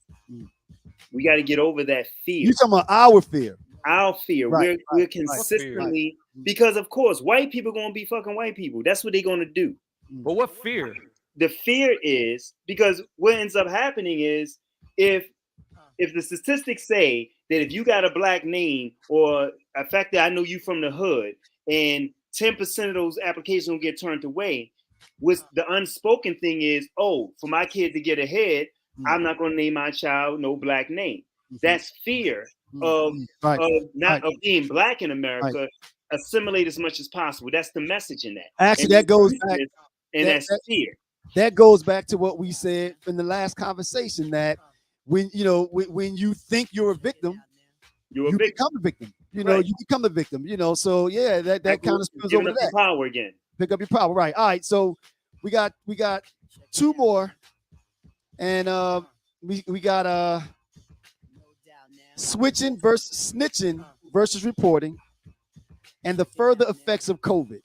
We got to get over that fear. You talking about our fear? Our fear. Right, We're right, consistently right. because of course white people gonna be fucking white people. That's what they're gonna do. But what fear? The fear is because what ends up happening is if the statistics say that if you got a black name or a fact that I know you from the hood and 10% of those applications will get turned away, what's the unspoken thing is, oh, for my kid to get ahead, I'm not going to name my child no black name. That's fear of Right. of being black in Right. America. Assimilate as much as possible. That's the message in that. Actually, And that goes back. that's fear. That goes back to what we said in the last conversation, that when, you know, when you think you're a victim, You're a you victim. become a victim. You know, Right. you become a victim. You know, so yeah, that kind of spills Giving over up to your that. power again. Pick up your power, right? All right, so we got two more, and we got switching versus snitching versus reporting, and the further effects of COVID.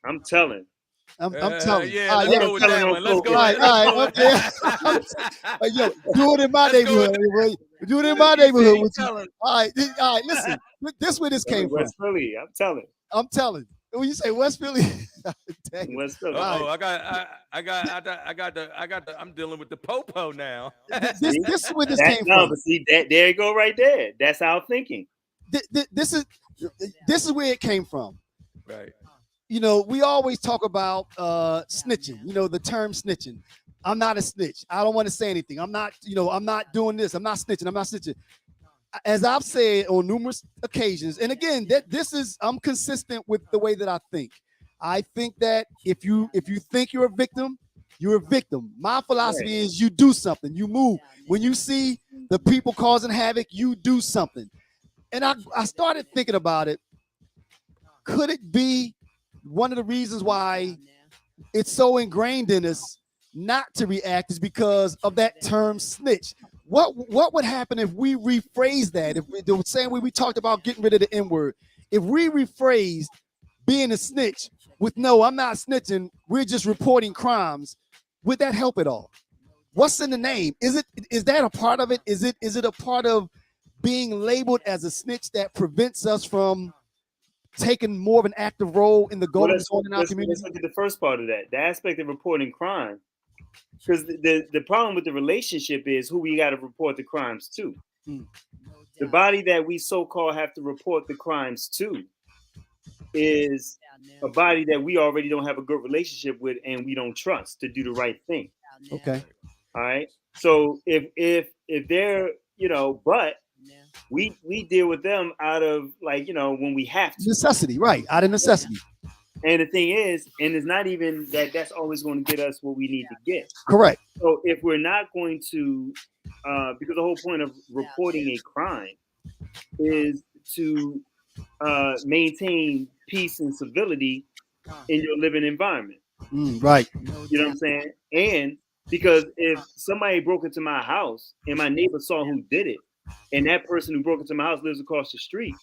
I'm telling. I'm telling. Yeah, All right, let's yo, go with telling that on one. Let's go. COVID. all right, Let's go. okay. Yo, do it in my Let's go neighborhood. with Do it in my neighborhood with you. telling. All right. Listen, this where this came from. West Philly. I'm telling. I'm telling. When you say West Philly, dang. West Philly. Oh, I got the. I'm dealing with the popo now. This is where this came No, from. but see that there you go right there. That's our thinking. This is where it came from. Right. You know, we always talk about snitching. You know, the term snitching. I'm not a snitch. I don't want to say anything. I'm not, you know, I'm not doing this. I'm not snitching. I'm not snitching. As I've said on numerous occasions, and again, I'm consistent with the way that I think. I think that if you think you're a victim, you're a victim. My philosophy is you do something, you move. When you see the people causing havoc, you do something. And I started thinking about it. Could it be one of the reasons why it's so ingrained in us not to react is because of that term snitch? What would happen if we rephrase that? If the same way we talked about getting rid of the N-word, if we rephrased being a snitch with no, I'm not snitching, we're just reporting crimes, would that help at all? What's in the name? Is that a part of it? Is it a part of being labeled as a snitch that prevents us from taking more of an active role in the government in our community? Let's look at the first part of that, the aspect of reporting crime. Because the problem with the relationship is who we got to report the crimes to. The body that we so-called have to report the crimes to is a body that we already don't have a good relationship with and we don't trust to do the right thing. Okay. All right. So if they're, but we deal with them out of like, when we have to. Necessity, right? Out of necessity. And the thing is, and it's not even that's always going to get us what we need to get. Correct. So if we're not going to, because the whole point of reporting a crime is to maintain peace and civility in your living environment. Right. You know what I'm saying? And because if somebody broke into my house and my neighbor saw who did it, and that person who broke into my house lives across the street,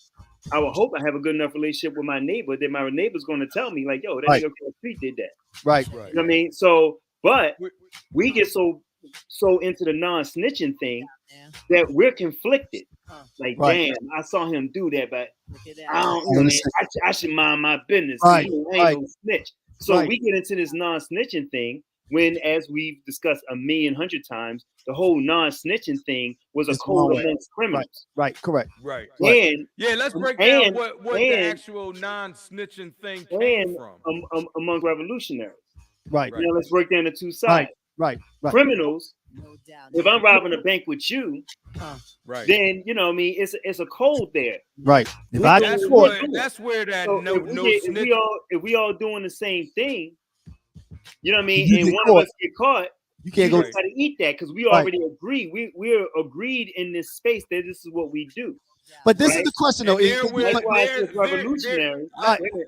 I would hope I have a good enough relationship with my neighbor that my neighbor's going to tell me, like, yo, that nigga across the street did that. Right. You know what I mean? So, but we get so into the non-snitching thing that we're conflicted. Like, damn, I saw him do that, but I don't know, I should mind my business. Right. I ain't no snitch. So we get into this non-snitching thing when, as we've discussed 1,100,000 times, the whole non-snitching thing was a code amongst criminals. Right. Correct. Right. And let's break down what the actual non-snitching thing came from. Among revolutionaries. Right. Let's break down the two sides. Right. Criminals. If I'm robbing a bank with you, then it's a code there. Right. That's where that if we all doing the same thing, you know what I mean, and one of us get caught, you can't go try to eat that because we already agree. We're agreed in this space that this is what we do. But this is the question, though.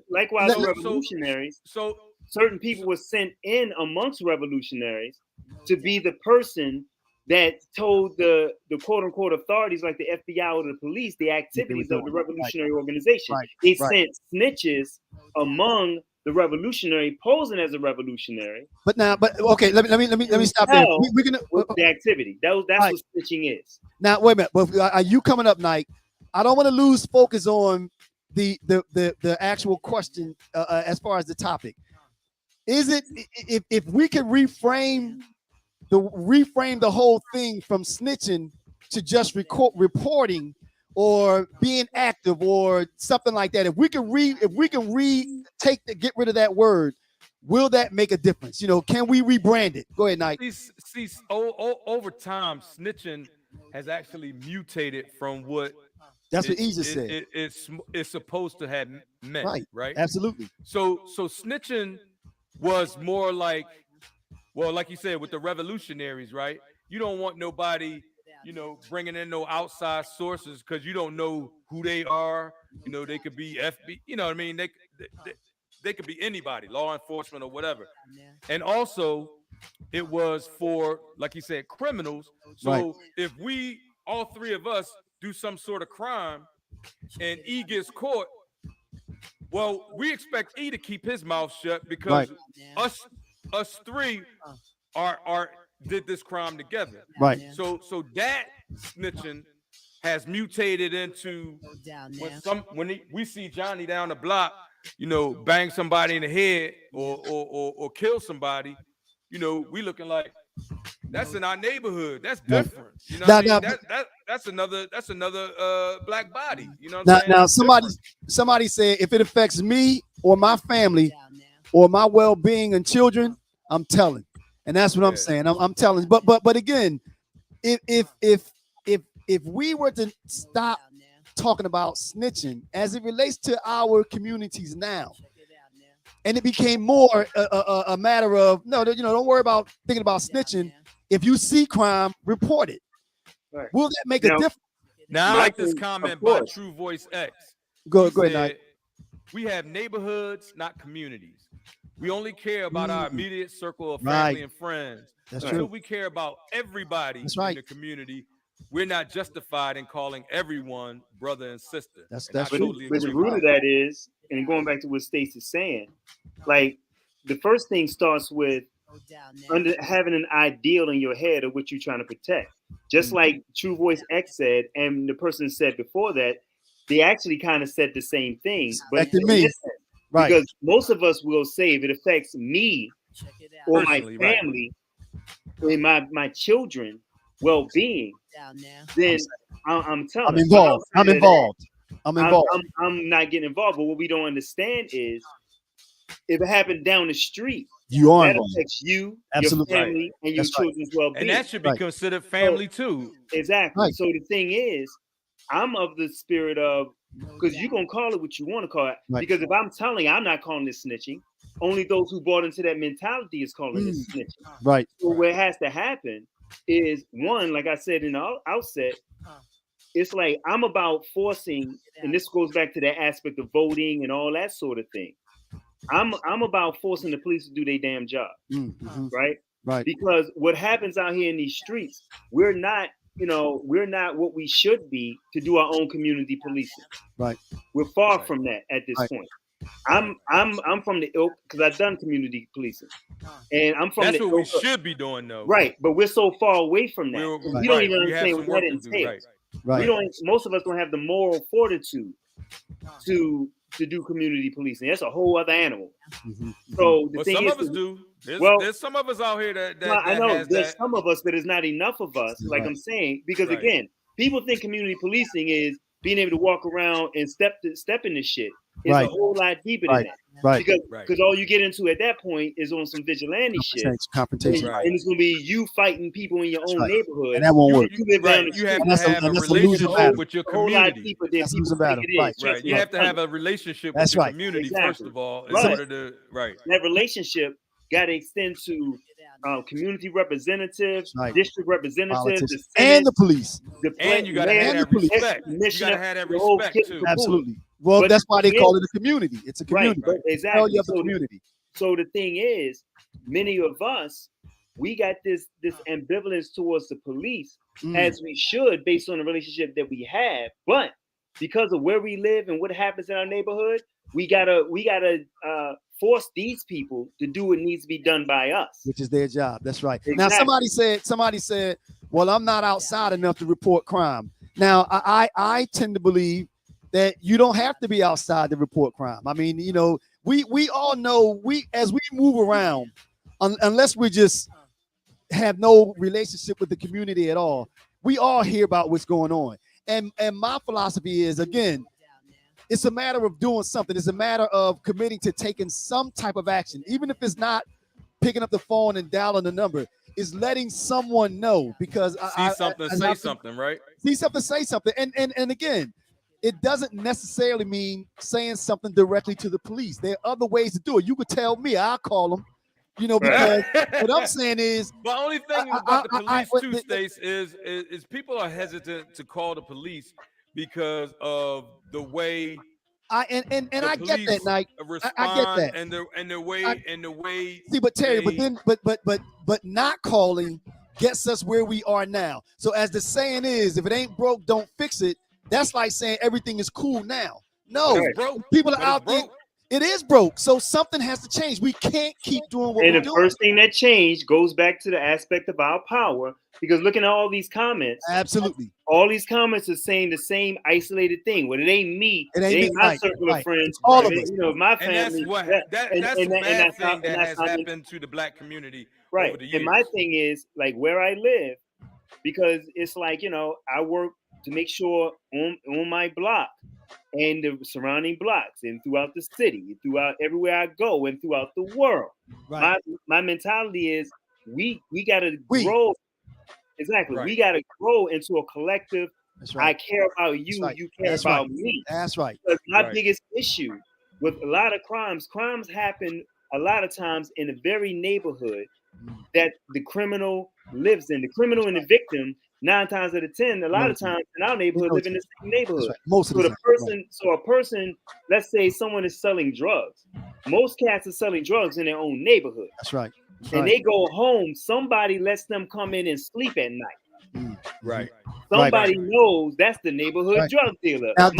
Likewise, revolutionaries. So certain people were sent in amongst revolutionaries to be the person that told the quote unquote authorities like the FBI or the police the activities of the revolutionary organization. They sent snitches among the revolutionary posing as a revolutionary. But okay, let me stop there. We're gonna the activity. That's what snitching is. Now wait a minute. But are you coming up, Nike? I don't want to lose focus on the actual question as far as the topic. Is it if we can reframe the whole thing from snitching to just reporting or being active or something like that? If we can get rid of that word, will that make a difference? Can we rebrand it? Go ahead, Nike. See, over time, snitching has actually mutated from what. That's what Ija said. It's supposed to have meant, right? Absolutely. So snitching was more like, well, like you said, with the revolutionaries, right? You don't want nobody, bringing in no outside sources because you don't know who they are. They could be FB. You know what I mean? They could be anybody, law enforcement or whatever. And also, it was for, like you said, criminals. So if all three of us do some sort of crime and E gets caught, well, we expect E to keep his mouth shut because us three did this crime together. Right. So that snitching has mutated into when we see Johnny down the block, bang somebody in the head or kill somebody, we looking like that's in our neighborhood. That's different. That's another black body. Now somebody said if it affects me or my family or my well-being and children, I'm telling. And that's what I'm saying. I'm telling. But again, if we were to stop talking about snitching as it relates to our communities now, and it became more a matter of don't worry about thinking about snitching. If you see crime, report it. Right. Will that make a difference? Now I like this comment by True Voice X. Go ahead, Nike. We have neighborhoods, not communities. We only care about our immediate circle of family and friends. That's Until true. we care about everybody in the community, we're not justified in calling everyone brother and sister. That's totally. But the root of that is, and going back to what Stacey's saying, like the first thing starts with having an ideal in your head of what you're trying to protect. Just like True Voice X said, and the person said before that, they actually kind of said the same thing. But because most of us will say if it affects me or my family and my children well-being, then I'm telling. I'm involved. I'm involved. I'm not getting involved. But what we don't understand is if it happened down the street, you are that involved. affects you, Absolutely. your family, and your That's right. children's well-being. And that should be considered family too. Exactly. Right. So the thing is, I'm of the spirit of, because you're gonna call it what you want to call it. Right. Because if I'm telling, I'm not calling this snitching. Only those who bought into that mentality is calling this snitching. Right. So what has to happen is, one, like I said in the outset, it's like I'm about forcing, and this goes back to that aspect of voting and all that sort of thing. I'm about forcing the police to do their damn job, right? Right. Because what happens out here in these streets, we're not what we should be to do our own community policing. Right. We're far from that at this point. I'm from the ilk because I've done community policing, and I'm from That's the what we ilk should be doing, though. right? But we're so far away from that. We don't even understand what that entails. Right. We don't. Most of us don't have the moral fortitude to do community policing. That's a whole other animal. So the thing some is, of us do. There's some of us out here that I know has there's that. some of us, but it's not enough of us. Like I'm saying, because again, people think community policing is being able to walk around and step in this shit. It's a whole lot deeper than that. Right. Because all you get into at that point is on some vigilante shit. Confrontation. And it's gonna be you fighting people in your own neighborhood. And that won't work. You live down the You have street. to have a relationship with your A whole lot community. deeper than That's people losing battle. think it is. Right. Trust You me, have to have a relationship with your community first of all in order to That relationship got to extend to community representatives, district representatives, and the police. And you got to have that respect. You got to have that respect too. Absolutely. Well, that's why they call it a community. It's a community. Right, exactly. You have a community. So the thing is, many of us, we got this ambivalence towards the police, as we should, based on the relationship that we have. But because of where we live and what happens in our neighborhood, we gotta force these people to do what needs to be done by us, which is their job. That's right. Exactly. Now somebody said, well, I'm not outside enough to report crime. Now I tend to believe that you don't have to be outside to report crime. I mean, we all know as we move around, unless we just have no relationship with the community at all, we all hear about what's going on. And my philosophy is, again, it's a matter of doing something. It's a matter of committing to taking some type of action, even if it's not picking up the phone and dialing the number. Is letting someone know, because say something, right? See something, say something. And again, it doesn't necessarily mean saying something directly to the police. There are other ways to do it. You could tell me, I'll call them, because what I'm saying is, the only thing about the police too, Stace, is people are hesitant to call the police because of the way I get that, Nike. I get that, and the way. See, but Terry, but not calling gets us where we are now. So as the saying is, if it ain't broke, don't fix it. That's like saying everything is cool now. No, people are out there. It is broke. So something has to change. We can't keep doing what we're doing. And the first thing that changed goes back to the aspect of our power, because looking at all these comments, absolutely, all these comments are saying the same isolated thing. Well, it ain't me. It ain't my circle of friends. It's all of us. My family. That's the bad thing that has happened to the black community over the years. And my thing is, like, where I live, because it's like, I work to make sure on my block and the surrounding blocks and throughout the city, throughout everywhere I go and throughout the world. Right. My mentality is we gotta grow. Exactly. Right. We gotta grow into a collective. Right. I care about you, you care about me. That's right. Because my biggest issue with a lot of crimes happen a lot of times in the very neighborhood that the criminal lives in. The criminal and the victim, 9 times out of 10, a lot of times in our neighborhood live in the same neighborhood. Right. Most of the time. So a person, let's say someone is selling drugs. Most cats are selling drugs in their own neighborhood. That's right. And they go home, somebody lets them come in and sleep at night. Right. Somebody knows that's the neighborhood drug dealer. Now,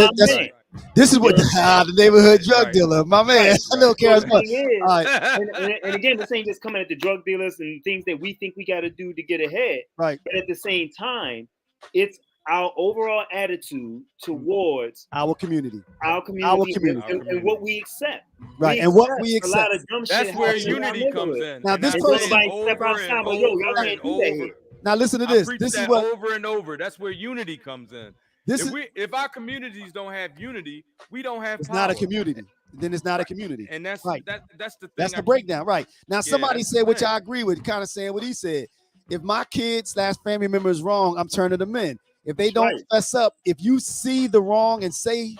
this is what the neighborhood drug dealer, my man. I don't care as much. And again, this ain't just coming at the drug dealers and things that we think we got to do to get ahead. Right. But at the same time, it's our overall attitude towards our community, and what we accept. Right. And what we accept. A lot of dumb That's shit where unity comes in. Now, this person. Step outside, y'all can't do that here. Now listen to this. This is what over and over. That's where unity comes in. If our communities don't have unity, we don't have It's power. not a community. Then it's not a community. And that's right. That's the thing. That's the breakdown, right? Now, somebody said, which I agree with, kind of saying what he said. If my kid/family member is wrong, I'm turning them in. If they don't fess up, if you see the wrong and say,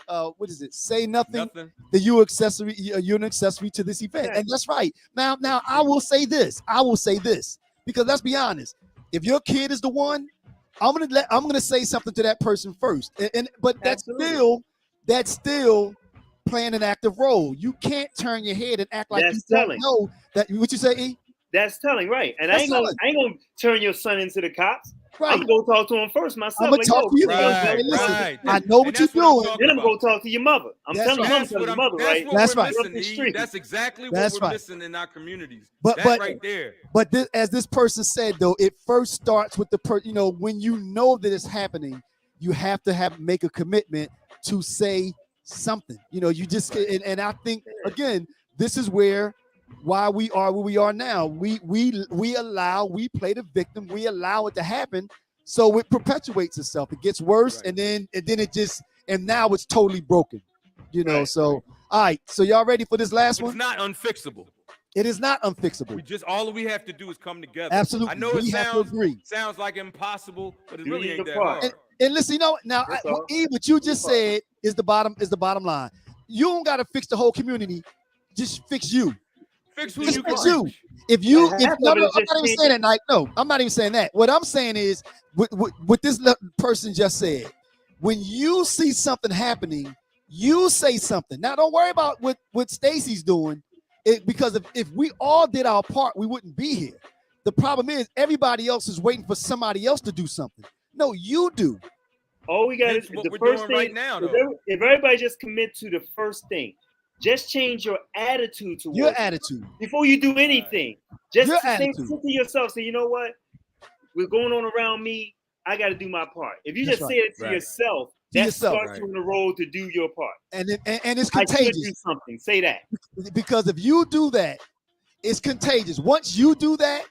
say nothing, then you're an accessory to this event. And that's right. Now, I will say this, because let's be honest. If your kid is the one, I'm gonna say something to that person first. But that's still playing an active role. You can't turn your head and act like you don't know that. What you say, E? That's telling, right? And I ain't gonna turn your son into the cops. Right. I'm gonna go talk to him first myself. I'm gonna talk to you. Right. I know what you're doing. Then I'm gonna go talk to your mother. I'm telling your mother, right? That's right. That's exactly what we're missing in our communities. But right there. But as this person said, though, it first starts with the when you know that it's happening, you have to make a commitment to say something. You just and I think again, this is why we are where we are now. We play the victim, we allow it to happen, so it perpetuates itself. It gets worse, and then now it's totally broken. So all right, so y'all ready for this last one? It's not unfixable. It is not unfixable. All we have to do is come together. Absolutely. I know it sounds like impossible, but it really ain't that hard. And listen, now what you just said is the bottom line. You don't got to fix the whole community, just fix you. Fix who you fix you. I'm not even saying that, Nike. No, I'm not even saying that. What I'm saying is what this person just said. When you see something happening, you say something. Now, don't worry about what Stacy's doing, because if we all did our part, we wouldn't be here. The problem is everybody else is waiting for somebody else to do something. No, you do. All we got is the first thing right now. If everybody just commit to the first thing. Just change your attitude towards your attitude before you do anything. Just your say to yourself, say, you know what? What's going on around me? I got to do my part. If you say it to yourself, that starts you on the road to do your part. And it's contagious. I should do something. Say that. Because if you do that, it's contagious. Once you do that,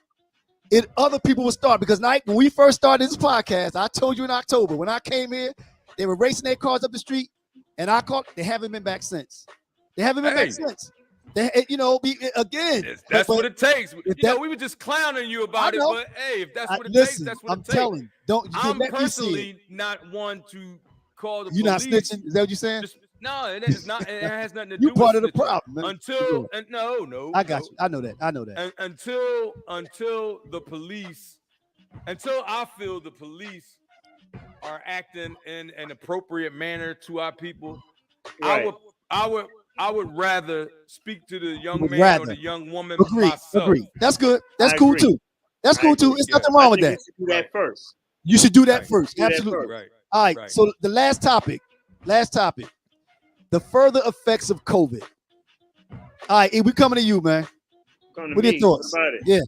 other people will start. Because when we first started this podcast, I told you in October, when I came here, they were racing their cars up the street, and I called. They haven't been back since. They haven't been back since. Again. That's what it takes. We were just clowning you about it, but hey, if that's what it takes, that's what it takes. I'm telling. I'm personally not one to call the police. You're not snitching? Is that what you're saying? No, it is not. It has nothing to do with part of the problem. Man. No. I got you. I know that. Until I feel the police are acting in an appropriate manner to our people, right. I would rather speak to the young man or the young woman myself. Agree. That's good. That's cool too. That's cool too. There's nothing wrong with that. You should do that first. You should do that first. Absolutely. Right. All right. So the last topic. The further effects of COVID. All right, we coming to you, man. What are your thoughts? Yeah.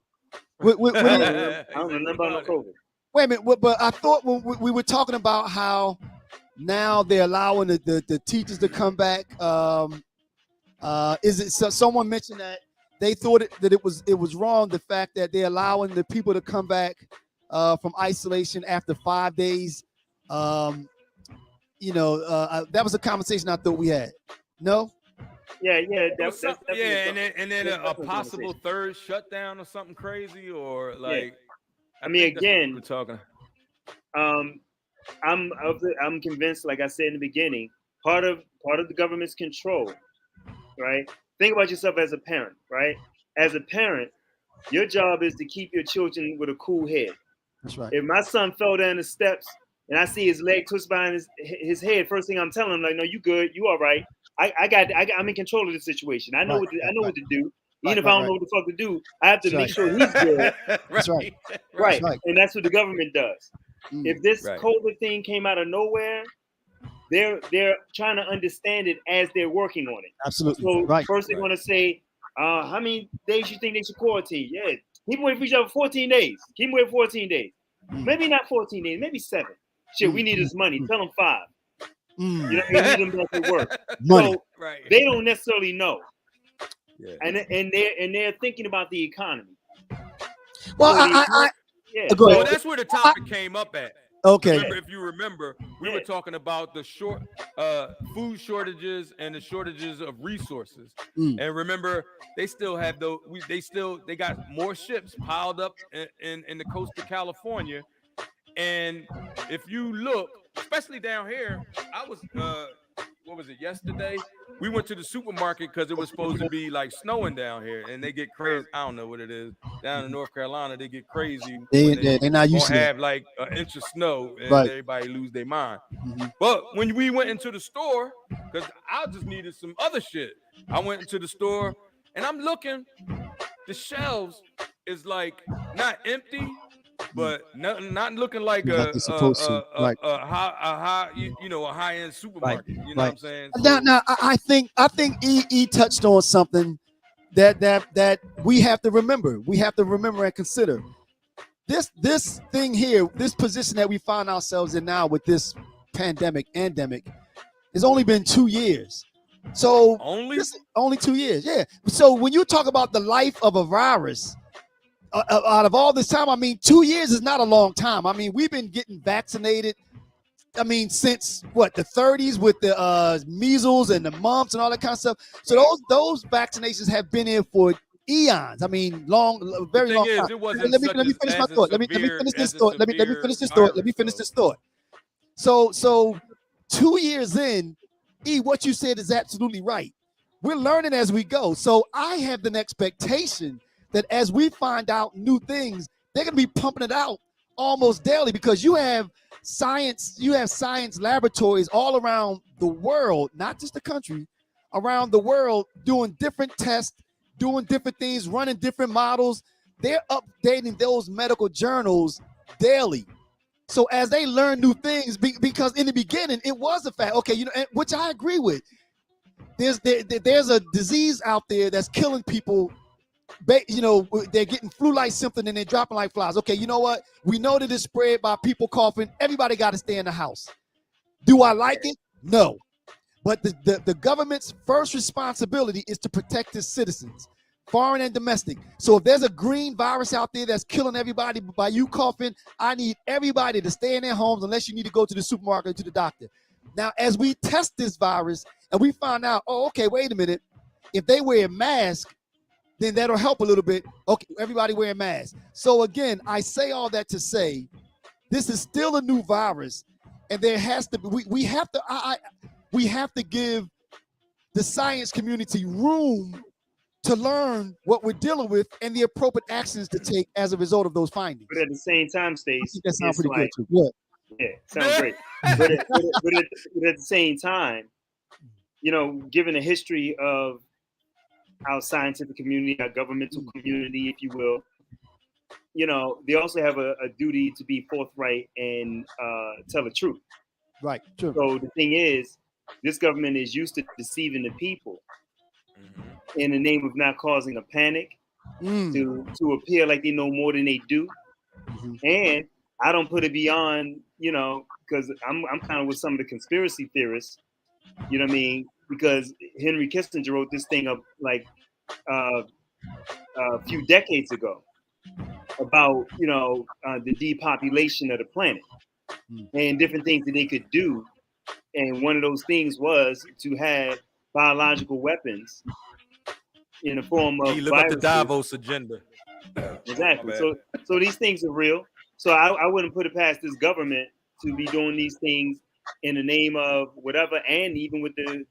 What I don't know nothing about COVID. Wait a minute, but I thought when we were talking about how now they're allowing the teachers to come back. Someone mentioned that they thought that it was wrong, the fact that they're allowing the people to come back from isolation after 5 days. That was a conversation I thought we had. No? Yeah. And then a possible third shutdown or something crazy, or like. Yeah. I mean, again, we're talking. I'm convinced, like I said in the beginning, part of the government's control, right? Think about yourself as a parent, right? As a parent, your job is to keep your children with a cool head. That's right. If my son fell down the steps and I see his leg twist behind his head, first thing I'm telling him, like, no, you good, you all right. I'm in control of the situation. I know what to do. Even if I don't know what the fuck to do, I have to make sure he's good. That's right. Right. And that's what the government does. If this COVID thing came out of nowhere, they're trying to understand it as they're working on it. Absolutely. So first they want to say, how many days you think they should quarantine? Yeah. Keep them away from each other 14 days. Keep them away 14 days. Maybe not 14 days, maybe 7. Shit, we need his money. Tell them 5. You know, we need them back to work. Money. So they don't necessarily know. Yeah. And they're thinking about the economy. Well, so that's where the topic came up at. Okay. Remember, if you remember, we were talking about the food shortages and the shortages of resources. And remember, they still have those. They got more ships piled up in the coast of California. And if you look, especially down here, I was what was it, yesterday? We went to the supermarket because it was supposed to be like snowing down here, and they get crazy. I don't know what it is. Down in North Carolina, they get crazy. They're not used to have like an inch of snow, and Right. everybody lose their mind. But when we went into the store, because I just needed some other shit, I went into the store, and I'm looking. The shelves is like not empty, but not looking like a high end supermarket. You know what I'm saying? So, Now I think E touched on something that we have to remember. We have to remember and consider. This thing here, this position that we find ourselves in now with this endemic, has only been 2 years. So only 2 years, yeah. So when you talk about the life of a virus, out of all this time, I mean, 2 years is not a long time. I mean, we've been getting vaccinated. I mean, since what, the 30s with the measles and the mumps and all that kind of stuff. So those vaccinations have been here for eons. I mean, very long time. Let me finish my thought. Let me finish this thought. Let me finish this thought. Let me finish this thought. So 2 years in, E, what you said is absolutely right. We're learning as we go. So I have an expectation that as we find out new things, they're going to be pumping it out almost daily, because you have science laboratories all around the world, not just the country, around the world, doing different tests, doing different things, running different models. They're updating those medical journals daily. So as they learn new things, because in the beginning it was a fact, okay, which I agree with. There's a disease out there that's killing people. They're getting flu-like symptoms and they're dropping like flies. Okay, you know what? We know that it's spread by people coughing. Everybody got to stay in the house. Do I like it? No. But the government's first responsibility is to protect its citizens, foreign and domestic. So if there's a green virus out there that's killing everybody by you coughing, I need everybody to stay in their homes unless you need to go to the supermarket or to the doctor. Now, as we test this virus and we find out, oh, okay, wait a minute. If they wear a mask, then that'll help a little bit. Okay, everybody wear a mask. So again, I say all that to say, this is still a new virus, and there has to be, we have to give the science community room to learn what we're dealing with and the appropriate actions to take as a result of those findings. But at the same time, Stace, that sounds pretty good too. Good. Yeah, sounds great. But at the same time, given the history of our scientific community, our governmental community, if you will, they also have a duty to be forthright and tell the truth. Right. True. So the thing is, this government is used to deceiving the people in the name of not causing a panic, to appear like they know more than they do. And I don't put it beyond, because I'm kind of with some of the conspiracy theorists, you know what I mean? Because Henry Kissinger wrote this thing up like a few decades ago about, the depopulation of the planet and different things that they could do. And one of those things was to have biological weapons in the form of look at the Davos agenda. Exactly. So these things are real. So I wouldn't put it past this government to be doing these things in the name of whatever, and even with the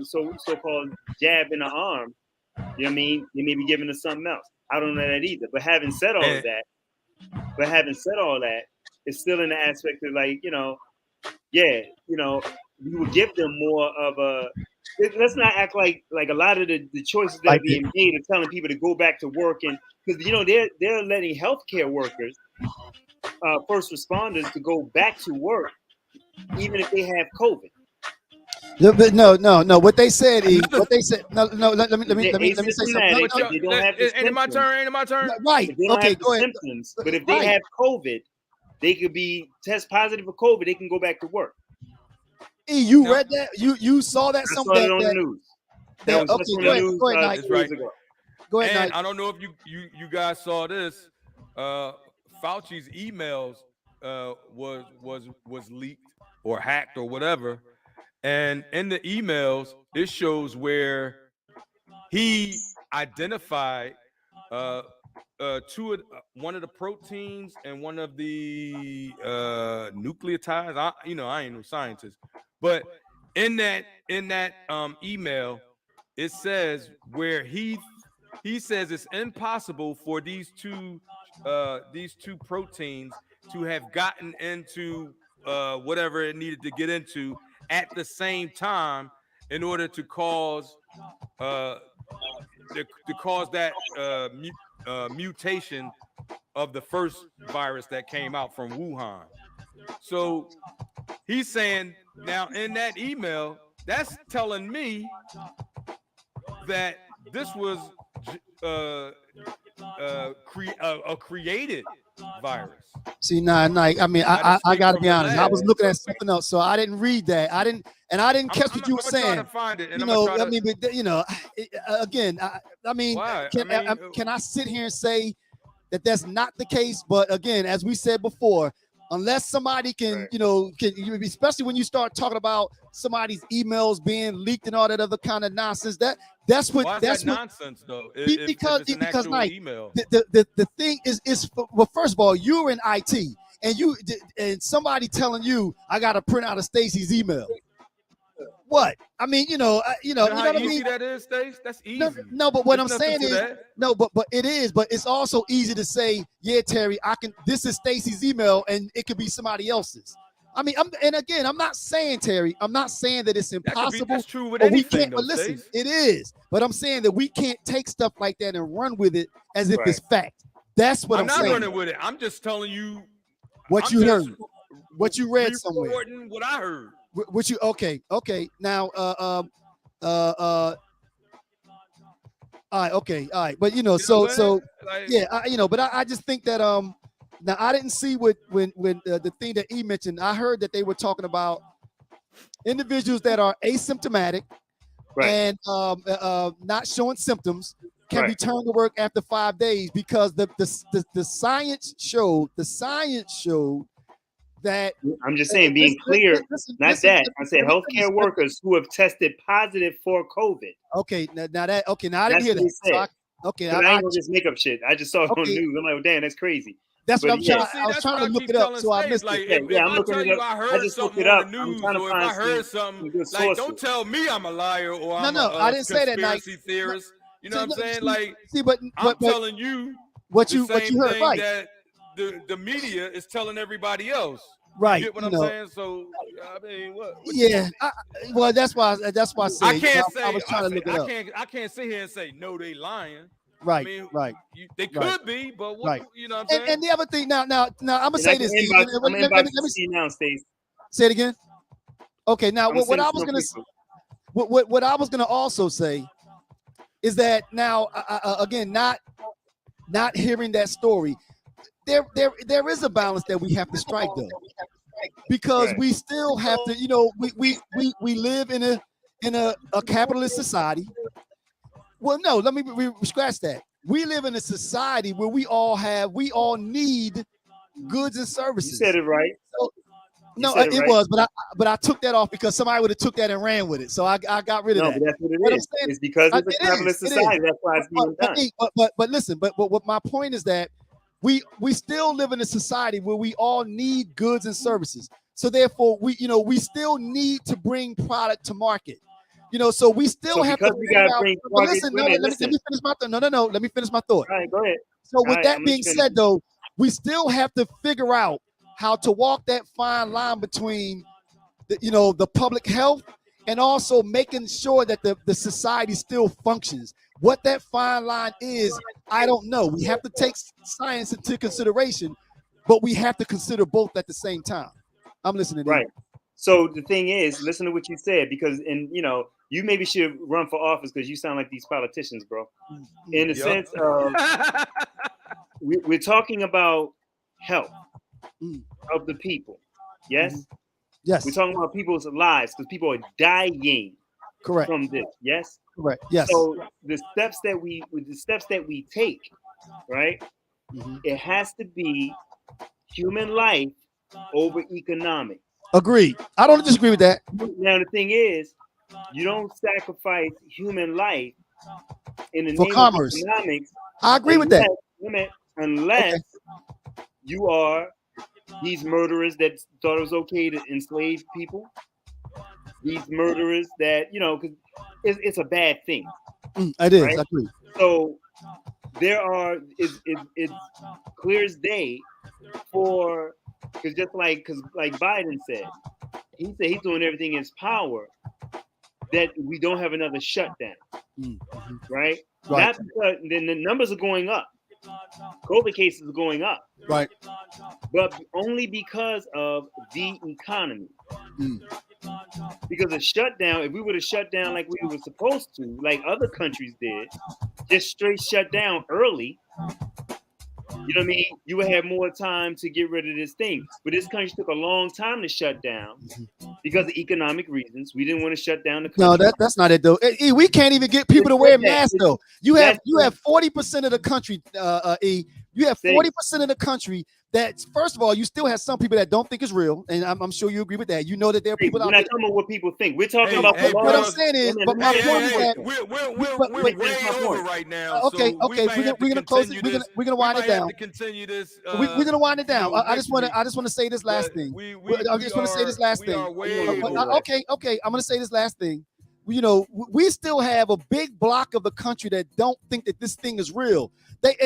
so-called jab in the arm, you know what I mean? They may be giving us something else. I don't know that either. But having said all of that, it's still in the aspect of like, we would give them more of a. Let's not act like a lot of the choices that are being made are telling people to go back to work, and because they're letting healthcare workers, first responders, to go back to work even if they have COVID. No. What they said is Let me say something. They don't have the symptoms. Ain't it my turn? Right. They don't Okay. have the symptoms, but if they have COVID, they could be test positive for COVID. They can go back to work. E, you read that? You saw that? I saw it on the news. That was okay, go ahead, Nike. That's right. Go ahead, and Nike. I don't know if you guys saw this. Fauci's emails was leaked or hacked or whatever. And in the emails, it shows where he identified one of the proteins and one of the nucleotides. I ain't no scientist, but in that email, it says where he says it's impossible for these two proteins to have gotten into whatever it needed to get into at the same time in order to cause that mutation of the first virus that came out from Wuhan. So he's saying now in that email, that's telling me that this was a created virus. See, I mean, I got to be honest. I was looking at something else, so I didn't read that. I didn't catch what you were saying. To find it, I mean, but, again, I mean, can I sit here and say that that's not the case? But again, as we said before, unless somebody can, especially when you start talking about somebody's emails being leaked and all that other kind of nonsense, that's what nonsense though. Because like email. The thing is well, first of all, you're in IT and somebody telling you I got to print out of Stacy's email. What? I mean, you know what I mean? That is, Stace? That's easy. No, but what I'm saying is but it is, but it's also easy to say, yeah, Terry, this is Stacy's email and it could be somebody else's. I mean, I'm not saying, Terry, I'm not saying that it's impossible. That's true with anything, but listen, it is. But I'm saying that we can't take stuff like that and run with it as if it's fact. That's what I'm saying. I'm not running with it. I'm just telling you what you heard, what you read somewhere. What I heard. What you okay? Now, all right, okay, all right. But but I just think that now I didn't see when the thing that E mentioned. I heard that they were talking about individuals that are asymptomatic and not showing symptoms can return to work after 5 days because the science showed that. I'm just saying, being clear, I said healthcare workers who have tested positive for COVID. Okay, now I didn't hear that. So I ain't gonna just make up shit. I just saw it on the news. I'm like, damn, that's crazy. That's what I'm trying. I was trying to look it up, so I missed it. Yeah, I'm looking it up. I heard something on the news, or if I heard something, like, don't tell me I'm a liar or I'm I didn't say that. Conspiracy theorist. You know what I'm saying? Like, I'm telling you what you heard, right? That the media is telling everybody else. Right. You get what I'm saying? So I mean, what yeah. Well, that's why I said I can't say. I was trying to look it up. I can't sit here and say no, they lying. Right. I mean, right. They could be, but what, you know what I'm saying? And the other thing, now I'm gonna say this. Let me see now, Stacey. Say it again. Okay. Now what I was gonna also say is that now again, not hearing that story, there is a balance that we have to strike though, because we still have to, we live in a capitalist society. Well, no, let me scratch that. We live in a society where we all need goods and services. You said it right. So, it was, but I took that off because somebody would have took that and ran with it. So I got rid of that. No, but that's what it is. It's because it's a capitalist society. That's why it's being done. But listen, but what my point is that we still live in a society where we all need goods and services. So therefore, we still need to bring product to market. So we still have to figure out. Listen, let me finish my thought. No. Let me finish my thought. All right, go ahead. So with that being said, though, we still have to figure out how to walk that fine line between, the public health and also making sure that the society still functions. What that fine line is, I don't know. We have to take science into consideration, but we have to consider both at the same time. I'm listening. Right. So the thing is, listen to what you said, because you maybe should run for office because you sound like these politicians, bro. In the sense of we're talking about health of the people. Yes? Yes. We're talking about people's lives because people are dying from this. Yes? Correct. Yes. So the steps that we take, right? It has to be human life over economics. Agreed. I don't disagree with that. Now the thing is, you don't sacrifice human life in the For name commerce. of economics. I agree with that. Unless you are these murderers that thought it was okay to enslave people. These murderers that, because it's a bad thing. It is. Right? I agree. So there are, it's clear as day for, because like Biden said, he said he's doing everything in his power that we don't have another shutdown. Mm-hmm. Right? Right. Not because then the numbers are going up. COVID cases are going up. Right. But only because of the economy. Because a shutdown, if we would have shut down like we were supposed to, like other countries did, just straight shut down early, you know what I mean? You would have more time to get rid of this thing. But this country took a long time to shut down because of economic reasons. We didn't want to shut down the country. No, that's not it though. We can't even get people to wear masks though. You have 40% of the country, you have 40% of the country that, first of all, you still have some people that don't think it's real, and I'm sure you agree with that. You know that there are people out there. We're not talking about what people think. We're talking about what I'm saying is, but my point is that we're way over right now. Okay, we're gonna close it. We're gonna wind it down. Continue this. We're gonna wind it down. I just want to say this last thing. I just want to say this last thing. Okay. I'm gonna say this last thing. We still have a big block of the country that don't think that this thing is real.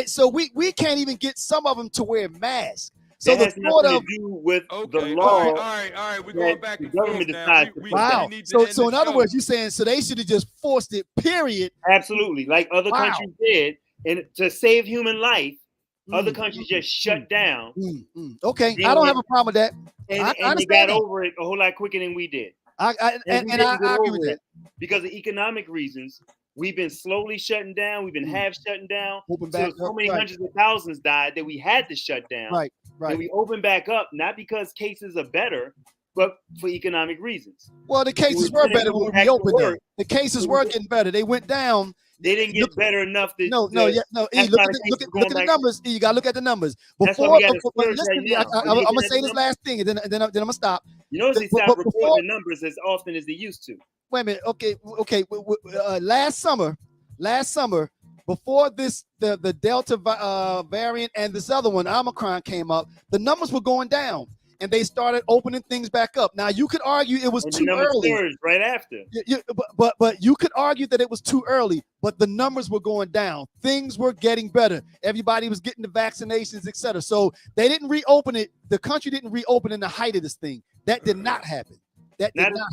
So we can't even get some of them to wear masks. So that has nothing to do with the law. All right. We're going back and forth now. Wow. So in other words, you're saying so they should have just forced it. Period. Absolutely, like other countries did, and to save human life, other countries just shut down. Okay, I don't have a problem with that. And they got over it a whole lot quicker than we did. I agree with that. Because of economic reasons, we've been slowly shutting down. We've been half shutting down. So many hundreds of thousands died that we had to shut down. Right. And we opened back up, not because cases are better, but for economic reasons. Well, the cases were better when we opened them. The cases were getting better. They went down. They didn't get better enough. No. Look at the numbers. You gotta look at the numbers. Listen, I'm gonna say this last thing, and then I'm gonna stop. You notice they stop reporting the numbers as often as they used to. Wait a minute. Okay. Last summer, before the Delta variant and this other one, Omicron, came up, the numbers were going down. And they started opening things back up. Now you could argue it was too early. Right after. But you could argue that it was too early. But the numbers were going down. Things were getting better. Everybody was getting the vaccinations, etc. So they didn't reopen it. The country didn't reopen in the height of this thing. That did not happen. I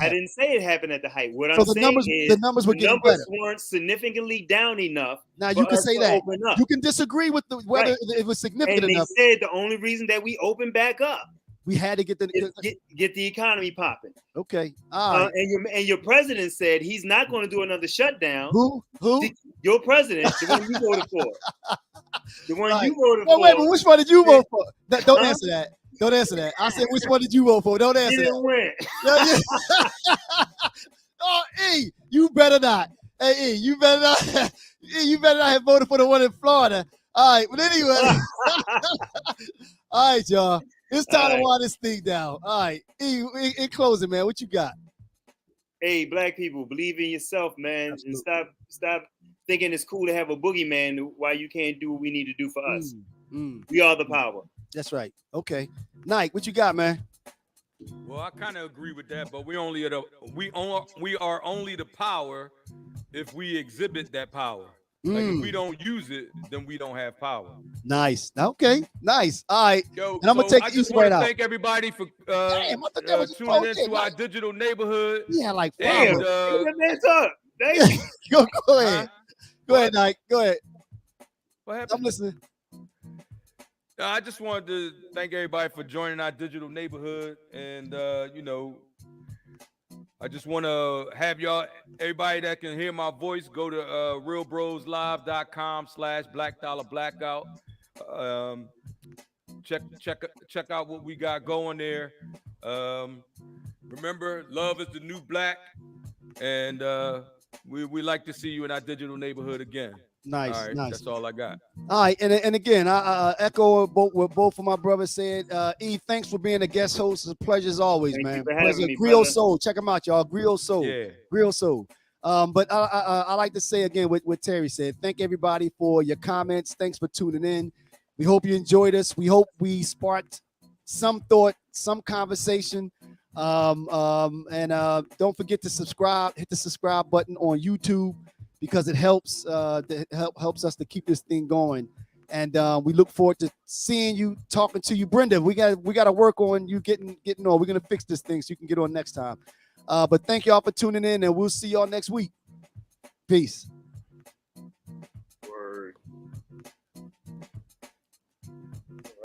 didn't say it happened at the height. What I'm saying is the numbers were getting better. Weren't significantly down enough. Now you can say that. You can disagree with whether it was significant enough. They said the only reason that we opened back up. We had to get the economy popping. Okay. All right. And your president said he's not going to do another shutdown. Who? Your president, the one you voted for. The one you voted for. Wait, but which one did you vote for? Don't answer that. Don't answer that. I said, which one did you vote for? Don't answer that. Win. Oh, E, you better not. Hey, E, you better not. You better not have voted for the one in Florida. All right, but anyway. All right, y'all. It's time to wind this thing down. All right. In closing, man, what you got? Hey, black people, believe in yourself, man. Absolutely. And stop thinking it's cool to have a boogeyman while you can't do what we need to do for us. We are the power. That's right. Okay. Nike, what you got, man? Well, I kind of agree with that, but we are only the power if we exhibit that power. Like if we don't use it, then we don't have power. Nice. Okay. Nice. All right. Yo, and I'm gonna take I just want to thank everybody for tuning into our digital neighborhood. Yeah, like damn. Go ahead. Go ahead, Nike. Go ahead. What happened? I'm listening. I just wanted to thank everybody for joining our digital neighborhood, and I just want to have everybody that can hear my voice, go to realbroslive.com/black-dollar-blackout. Check out what we got going there. Remember, love is the new black, and we like to see you in our digital neighborhood again. Nice, All right, nice. that's all I got. All right, and again, I echo what both of my brothers said. E, thanks for being a guest host. It's a pleasure as always, Thank you man. for having Pleasure. me, Griot brother. Soul, check them out, y'all. Griot Soul, Yeah. Griot Soul. But I like to say again what Terry said. Thank everybody for your comments. Thanks for tuning in. We hope you enjoyed us. We hope we sparked some thought, some conversation. And don't forget to subscribe. Hit the subscribe button on YouTube because it helps helps us to keep this thing going. And we look forward to seeing you, talking to you, Brenda. We got to work on you getting on. We're gonna fix this thing so you can get on next time. But thank y'all for tuning in, and we'll see y'all next week. Peace.